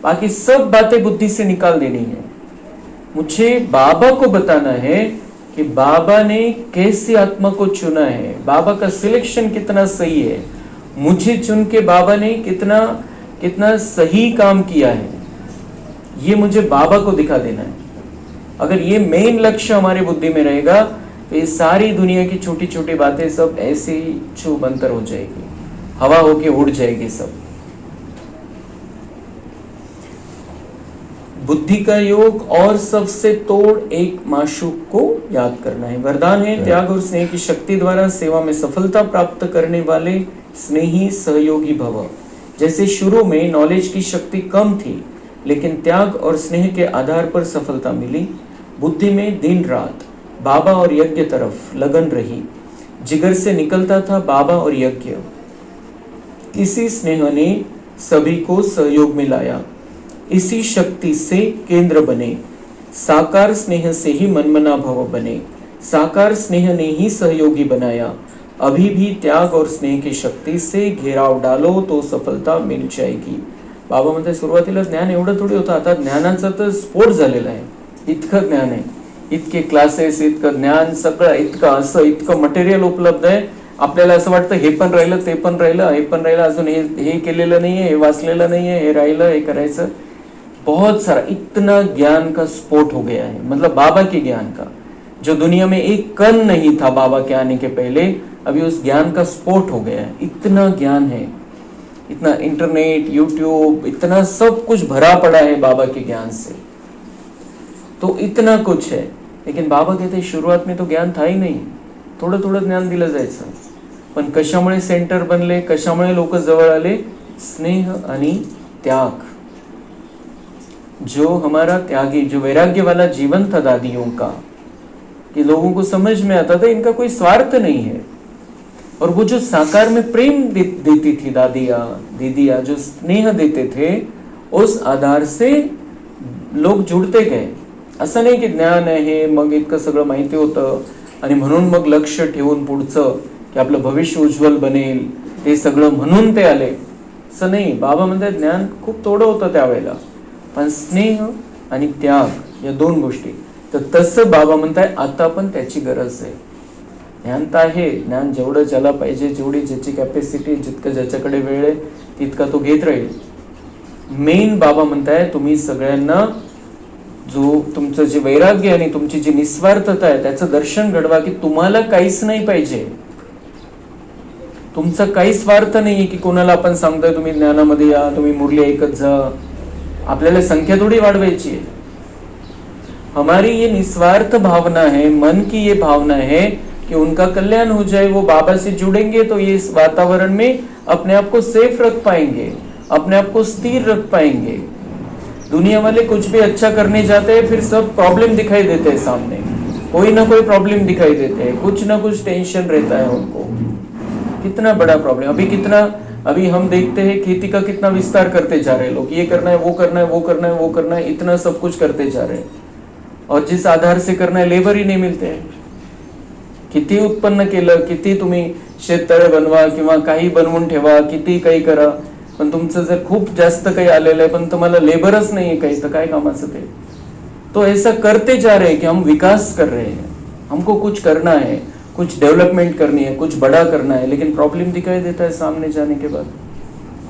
बाकी सब बातें बुद्धि से निकाल देनी है. मुझे बाबा को बताना है कि बाबा ने कैसी आत्मा को चुना है, बाबा का सिलेक्शन कितना सही है, मुझे चुन के बाबा ने कितना कितना सही काम किया है, ये मुझे बाबा को दिखा देना है. अगर ये मेन लक्ष्य हमारे बुद्धि में रहेगा तो ये सारी दुनिया की छोटी छोटी बातें सब ऐसे ही छू मंतर हो जाएगी, हवा होके उड़ जाएगी सब. बुद्धि का योग और सबसे तोड़ एक माशूक को याद करना है. वरदान है त्याग और स्नेह की शक्ति द्वारा सेवा में सफलता प्राप्त करने वाले स्नेही सहयोगी भव. जैसे शुरू में नॉलेज की शक्ति कम थी लेकिन त्याग और स्नेह के आधार पर सफलता मिली. बुद्धि में दिन रात बाबा और यज्ञ तरफ लगन रही, जिगर से निकलता था बाबा और यज्ञ. इसी स्नेह ने सभी को सहयोग में लाया, इसी शक्ति से केंद्र बने. साकार स्नेह से ही मनमना भव बने, साकार स्नेह ने ही सहयोगी बनाया. अभी भी त्याग और स्नेह की शक्ती से घेराव डालो तो सफलता मिल जाएगी. बाबा म्हणतात सुरुवातीला ज्ञान एवढं थोडी होतं, आता ज्ञानाचा तर स्फोट झालेला आहे. इतकं ज्ञान आहे, इतके क्लासेस, इतकं ज्ञान, सगळं इतकं असं, इतकं मटेरियल उपलब्ध आहे. आपल्याला असं वाटतं हे पण राहिलं, ते पण राहिलं, हे पण राहिलं, अजून हे केलेलं नाहीये, हे वाचलेलं नाहीये, हे राहिलं, हे करायचं. बहुत सारा इतना ज्ञान का स्फोट हो गया है. मतलब बाबा के ज्ञान का, जो दुनिया में एक कण नहीं था बाबा के आने के पहले, अभी उस ज्ञान का स्फोट हो गया है. इतना ज्ञान है, इतना इंटरनेट, यूट्यूब, इतना सब कुछ भरा पड़ा है बाबा के ज्ञान से. तो इतना कुछ है. लेकिन बाबा कहते हैं शुरुआत में तो ज्ञान था ही नहीं, थोडं थोडं ज्ञान दिलं जायचं. पण कशामुळे सेंटर बनले, कशामुळे लोक जवळ आले? स्नेह आणि त्याग. जो हमारा त्यागी, जो वैराग्य वाला जीवन था दादियों का, कि लोगों को समझ में आता था इनका कोई स्वार्थ नहीं है. और वो जो साकार में प्रेम देती थी दादिया, दीदिया, जो स्नेह देते थे, उस आधार से लोग जुड़ते गए. असं नाही की ज्ञान आहे मग इतकं सगळं माहिती होतं आणि म्हणून मग लक्ष ठेवून पुढचं की आपलं भविष्य उज्ज्वल बनेल ते सगळं म्हणून ते आले, असं नाही. बाबा म्हणतात ज्ञान खूप थोडं होतं त्यावेळेला, पण स्नेह आणि त्याग या 2 गोष्टी. तर तसं बाबा म्हणताय आता पण त्याची गरज आहे. ज्ञान तर आहे, ज्ञान जेवढं ज्याला पाहिजे, जेवढी ज्याची कॅपॅसिटी, जितकं ज्याच्याकडे वेळ आहे तितका तो घेत राहील. मेन बाबा म्हणताय तुम्ही सगळ्यांना जो तुमचं जे वैराग्य आणि तुमची जी निस्वार्थता आहे त्याचं दर्शन घडवा, की तुम्हाला काहीच नाही पाहिजे, तुमचा काही स्वार्थ नाहीये की कोणाला आपण सांगतोय तुम्ही ज्ञानामध्ये या, तुम्ही मुरली ऐकत जा. आपल्याला संख्या थोड़ी वाढवायची है. हमारी ये निस्वार्थ भावना है, मन की ये भावना है कि कि उनका कल्याण हो जाए। वो बाबा से जुड़ेंगे तो ये इस वातावरण में अपने आप को सेफ रख पाएंगे, अपने आप को स्थिर रख पाएंगे। दुनिया वाले कुछ भी अच्छा करने जाते हैं, फिर सब प्रॉब्लम दिखाई देते हैं सामने, कोई ना कोई प्रॉब्लम दिखाई देते हैं, कुछ ना कुछ टेंशन रहता है उनको। कितना बड़ा प्रॉब्लम, अभी हम देखते हैं खेती का कितना विस्तार करते जा रहे हैं लोग, ये करना है, वो करना है, वो करना है, वो करना है, इतना सब कुछ करते जा रहे हैं। और जिस आधार से करना है लेबर ही नहीं मिळते आहे। किती उत्पन्न केलं, किती तुम्ही शेततळे बनवा किंवा काही बनवून ठेवा, किती काही करा, पण तुमचं जर खूप जास्त काही आलेलं आहे पण तुम्हाला लेबरच नाही आहे काही, तर काय कामाचं ते। तो ऐसा करते जा रहे हैं कि हम विकास कर रहे हैं, हमको कुछ करना है, कुछ डेवलपमेंट करनी है, कुछ बड़ा करना है, लेकिन प्रॉब्लम दिखाई देता है सामने जाने के बाद।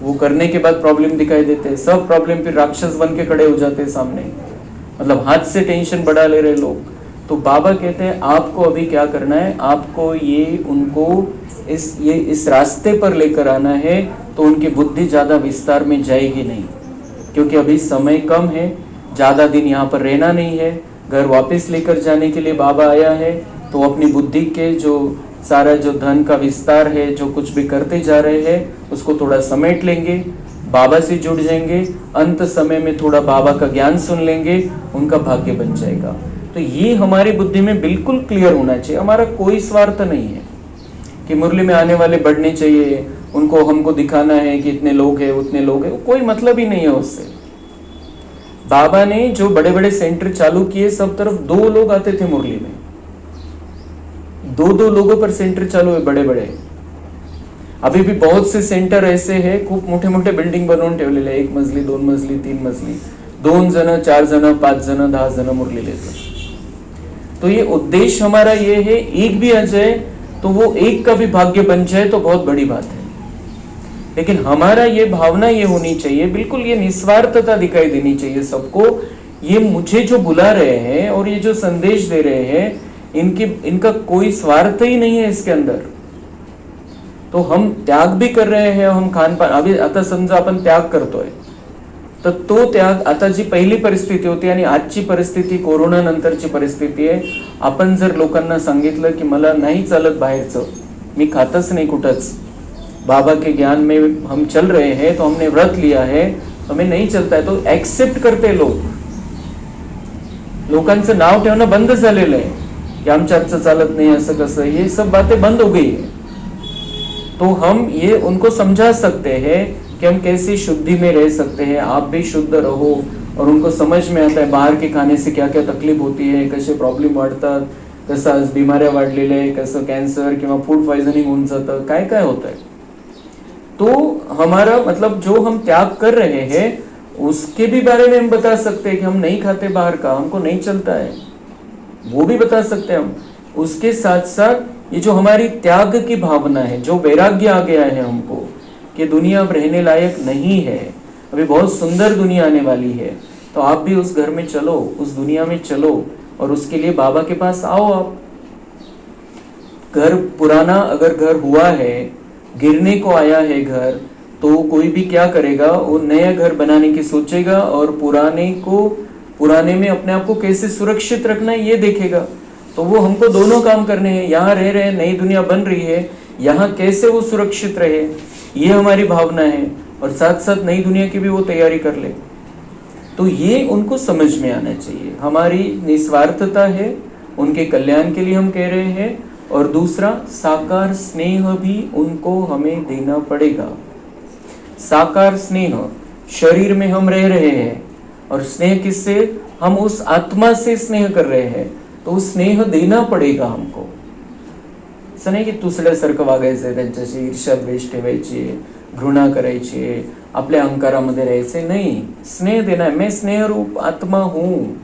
वो करने के बाद प्रॉब्लम दिखाई देते हैं, सब प्रॉब्लम फिर राक्षस बन के खड़े हो जाते हैं सामने, मतलब हाथ से टेंशन बढ़ा ले रहे लोग। तो बाबा कहते हैं आपको अभी क्या करना है, आपको ये उनको इस रास्ते पर लेकर आना है, तो उनकी बुद्धि ज्यादा विस्तार में जाएगी नहीं, क्योंकि अभी समय कम है, ज्यादा दिन यहाँ पर रहना नहीं है, घर वापस लेकर जाने के लिए बाबा आया है। तो अपनी बुद्धि के जो सारा जो धन का विस्तार है, जो कुछ भी करते जा रहे हैं, उसको थोड़ा समेट लेंगे, बाबा से जुड़ जाएंगे, अंत समय में थोड़ा बाबा का ज्ञान सुन लेंगे, उनका भाग्य बन जाएगा। तो ये हमारी बुद्धि में बिल्कुल क्लियर होना चाहिए। हमारा कोई स्वार्थ नहीं है कि मुरली में आने वाले बढ़ने चाहिए, उनको हमको दिखाना है कि इतने लोग हैं, उतने लोग हैं, कोई मतलब ही नहीं है उससे। बाबा ने जो बड़े बड़े सेंटर चालू किए, सब तरफ 2 लोग आते थे मुरली में, 2 लोगों पर सेंटर चालू है बड़े बड़े। अभी भी बहुत से सेंटर ऐसे हैं, खूप मोठे मोठे बिल्डिंग बनवून ठेवलेले आहे, 1 मजली 2 मजली 3 मजली, 2 जण 4 जण 5 जण 10 जण मुरली लेते। तो ये उद्देश्य हमारा ये है, एक भी आ जाए तो वो एक का भी भाग्य बन जाए तो बहुत बड़ी बात है। लेकिन हमारा ये भावना ये होनी चाहिए, बिल्कुल ये निस्वार्थता दिखाई देनी चाहिए सबको। ये मुझे जो बुला रहे हैं और ये जो संदेश दे रहे हैं, इनका कोई स्वार्थ ही नहीं है इसके अंदर। तो हम त्याग भी कर रहे हैं, हम खान पान, अभी आता समजा आपण त्याग करतोय, तर तो त्याग, आता जी पहिली परिस्थिती होती आणि आजची परिस्थिती, कोरोना नंतरची परिस्थिती आहे, आपण जर लोकांना सांगितलं की मला नाही चालत बाहेरचं, मी खातच नाही कुठंच, बाबा के ज्ञान में हम चल रहे हैं, तो हमने व्रत लिया है, हमें नहीं चलता है, तो एक्सेप्ट करते लोग। लोकांचं नाव ठेवणं बंद झालेलं आहे कि आमच्या हातचं चालत नाही, असं कसं, ये सब बातें बंद हो गई है। तो हम ये उनको समझा सकते हैं कि हम कैसी शुद्धि में रह सकते हैं, आप भी शुद्ध रहो, और उनको समझ में आता है बाहर के खाने से क्या क्या तकलीफ होती है, कसे प्रॉब्लेम वाढतात, कसं आज बिमाऱ्या वाढलेल्या आहे, कसं कॅन्सर किंवा फूड पॉइजनिंग होऊन जातं, काय काय होत आहे। तो हमारा मतलब जो हम त्याग कर रहे हैं उसके भी बारे में हम बता सकते हैं कि हम नहीं खाते बाहर का, हमको नहीं चलता है, वो भी बता सकते हैं हम। उसके साथ साथ ये जो हमारी त्याग की भावना है, जो वैराग्य आ गया है हमको कि दुनिया अब रहने लायक नहीं है, अभी बहुत सुंदर दुनिया आने वाली है, तो आप भी उस घर में चलो, उस दुनिया में चलो, और उसके लिए बाबा के पास आओ। आप घर पुराना अगर घर हुआ है, गिरने को आया है घर, तो कोई भी क्या करेगा, वो नया घर बनाने की सोचेगा और पुराने में अपने आप को कैसे सुरक्षित रखना है ये देखेगा। तो वो हमको दोनों काम करने हैं, यहाँ रह रहे हैं, नई दुनिया बन रही है, यहाँ कैसे वो सुरक्षित रहे, ये हमारी भावना है, और साथ साथ नई दुनिया की भी वो तैयारी कर ले। तो ये उनको समझ में आना चाहिए, हमारी निस्वार्थता है, उनके कल्याण के लिए हम कह रहे हैं। और दूसरा, साकार स्नेह भी उनको हमें देना पड़ेगा। साकार स्नेह, शरीर में हम रह रहे हैं, और स्नेह किससे, हम उस आत्मा से स्नेह कर रहे हैं, तो स्नेह देना पडेगा हमको। असं नाही की दुसऱ्यासारखं वागायचंय, त्यांच्याशी ईर्ष्या द्वेष ठेवायची, घृणा करायची, आपल्या अहंकारामध्ये राहायचे नाही, स्नेह देना है। मैं स्नेह रूप आत्मा हूँ,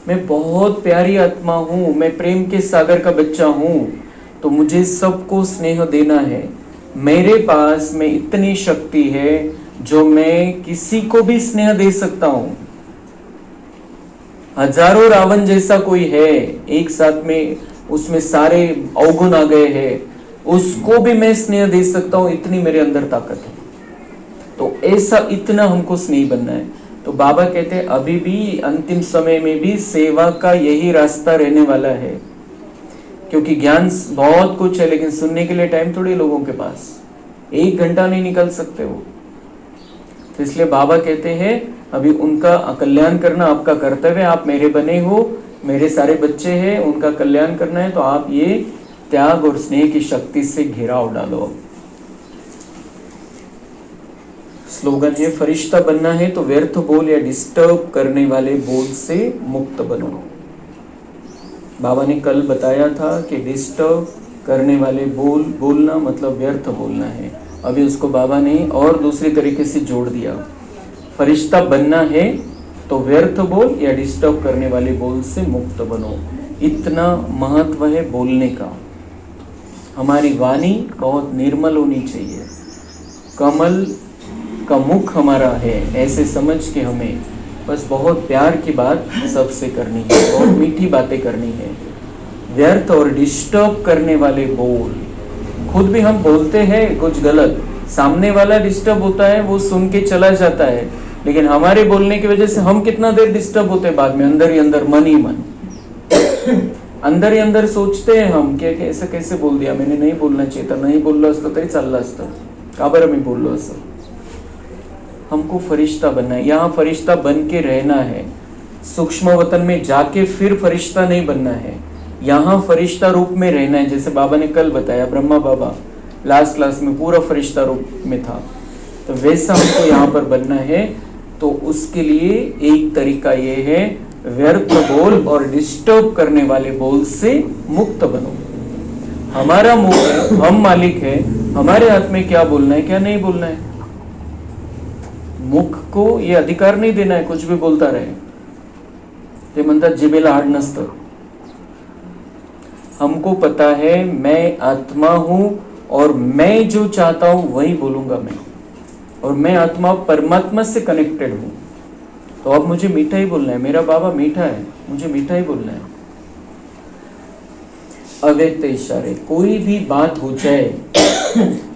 मैं बहुत प्यारी आत्मा हूँ, मैं प्रेम के सागर का बच्चा हूँ, तो मुझे सबको स्नेह देना है। मेरे पास में इतनी शक्ति है जो मैं किसी को भी स्नेह दे सकता हूँ। हजारों रावण जैसा कोई है, एक साथ में उसमें सारे अवगुण आ गए हैं, उसको भी मैं स्नेह दे सकता हूँ, इतनी मेरे अंदर ताकत है। तो ऐसा इतना हमको स्नेही बनना है। तो बाबा कहते हैं अभी भी अंतिम समय में भी सेवा का यही रास्ता रहने वाला है क्योंकि ज्ञान बहुत कुछ है, लेकिन सुनने के लिए टाइम थोड़ी लोगों के पास, 1 घंटा नहीं निकल सकते वो। तो इसलिए बाबा कहते हैं अभी उनका कल्याण करना आपका कर्तव्य है, आप मेरे बने हो, मेरे सारे बच्चे हैं, उनका कल्याण करना है, तो आप ये त्याग और स्नेह की शक्ति से घेराव डालो। स्लोगन है, फरिश्ता बनना है तो व्यर्थ बोल या डिस्टर्ब करने वाले बोल से मुक्त बनो। बाबा ने कल बताया था कि डिस्टर्ब करने वाले बोलना मतलब व्यर्थ बोलना है। अभी उसको बाबा ने और दूसरी तरीके से जोड़ दिया, फरिश्ता बनना है तो व्यर्थ बोल या डिस्टर्ब करने वाले बोल से मुक्त बनो। इतना महत्व है बोलने का। हमारी वाणी बहुत निर्मल होनी चाहिए, कमल का मुख हमारा है, ऐसे समझ के हमें बस बहुत प्यार की बात सबसे करनी है, बहुत मीठी बातें करनी है। व्यर्थ और डिस्टर्ब करने वाले बोल, खुद भी हम बोलते हैं कुछ गलत, सामने वाला डिस्टर्ब होता है, वो सुन के चला जाता है, लेकिन हमारे बोलने की वजह से हम कितना देर डिस्टर्ब होते हैं बाद में, अंदर ही अंदर, मन ही मन, अंदर ही अंदर सोचते हैं हम कि ऐसा कैसे बोल दिया, मैंने नहीं बोलना चाहिए था, नहीं बोललो असतं तरी चाललं असतं, का बरं मी बोललो असं। हमको फरिश्ता बनना है, यहाँ फरिश्ता बन के रहना है। सूक्ष्म वतन में जाके फिर फरिश्ता नहीं बनना है, यहाँ फरिश्ता रूप में रहना है। जैसे बाबा ने कल बताया, ब्रह्मा बाबा लास्ट क्लास में पूरा फरिश्ता रूप में था, तो वैसा हमको यहाँ पर बनना है। तो उसके लिए एक तरीका ये है, व्यर्थ बोल और डिस्टर्ब करने वाले बोल से मुक्त बनो। हमारा मुख है, हम मालिक है, हमारे हाथ में क्या बोलना है क्या नहीं बोलना है। मुख को ये अधिकार नहीं देना है कुछ भी बोलता रहे, ते म्हणतात जिभेला हाड नसतं। हमको पता है मैं आत्मा हूं और मैं जो चाहता हूं वही बोलूंगा मैं, और मैं आत्मा परमात्मा से कनेक्टेड हूं, तो अब मुझे मीठा ही बोलना है। मेरा बाबा मीठा है, मुझे मीठा ही बोलना है। अव्यक्त इशारे, कोई भी बात हो जाए,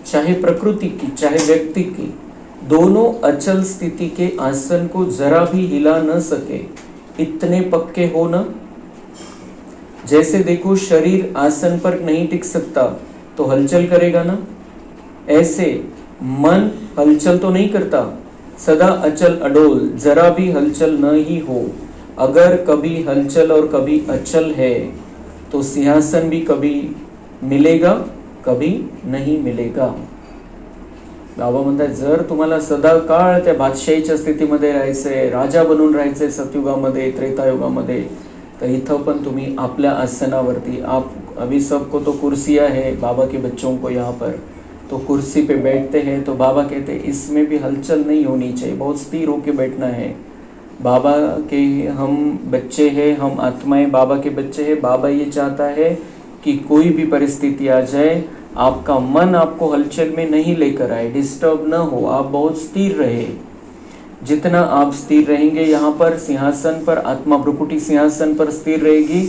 चाहे प्रकृति की चाहे व्यक्ति की, दोनों अचल स्थिति के आसन को जरा भी हिला न सके, इतने पक्के हो न। जैसे देखो शरीर आसन पर नहीं टिक सकता तो हलचल करेगा ना, ऐसे मन हलचल तो नहीं करता, सदा अचल अडोल, जरा भी हलचल न ही हो। अगर कभी हलचल और कभी अचल है तो सिंहासन भी कभी मिलेगा कभी नहीं मिलेगा। बाबा म्हणतात जर तुम्हाला सदा काळ त्या बादशाहीच्या स्थितीमध्ये राहायचंय, राजा बनून राहायचंय सतयुगामध्ये त्रेतायुगामध्ये, तो इथं पण तुम्ही आपल्या आसनावरती, आप अभी सबको तो कुर्सियां है, बाबा के बच्चों को यहाँ पर तो कुर्सी पे बैठते हैं, तो बाबा कहते हैं इसमें भी हलचल नहीं होनी चाहिए, बहुत स्थिर होके बैठना है। बाबा के हम बच्चे हैं, हम आत्माएं बाबा के बच्चे हैं। बाबा ये चाहता है कि कोई भी परिस्थिति आ जाए, आपका मन आपको हलचल में नहीं लेकर आए, डिस्टर्ब न हो, आप बहुत स्थिर रहे। जितना आप स्थिर रहेंगे यहाँ पर सिंहासन पर, आत्मा भ्रुकुटी सिंहासन पर स्थिर रहेगी,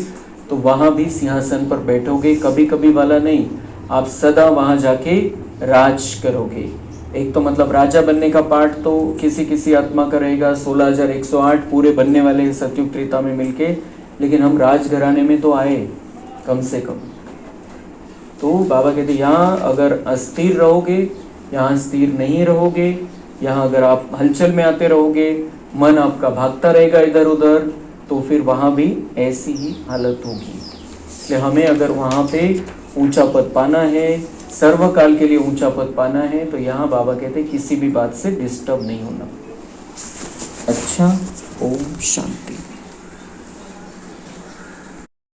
तो वहां भी सिंहासन पर बैठोगे, कभी कभी वाला नहीं, आप सदा वहां जाके राज करोगे। एक तो मतलब राजा बनने का पाठ तो किसी किसी आत्मा का रहेगा, 16,108 पूरे बनने वाले हैं सतयुग त्रेता में मिलके, लेकिन हम राजघराने में तो आए कम से कम। तो बाबा कहते यहाँ अगर अस्थिर रहोगे, यहाँ स्थिर नहीं रहोगे, यहाँ अगर आप हलचल में आते रहोगे, मन आपका भागता रहेगा इधर उधर, तो फिर वहाँ भी ऐसी ही हालत होगी। इसलिए हमें अगर वहाँ पे ऊंचा पद पाना है, सर्वकाल के लिए ऊंचा पद पाना है, तो यहाँ बाबा कहते हैं किसी भी बात से डिस्टर्ब नहीं होना। अच्छा, ओम शांति।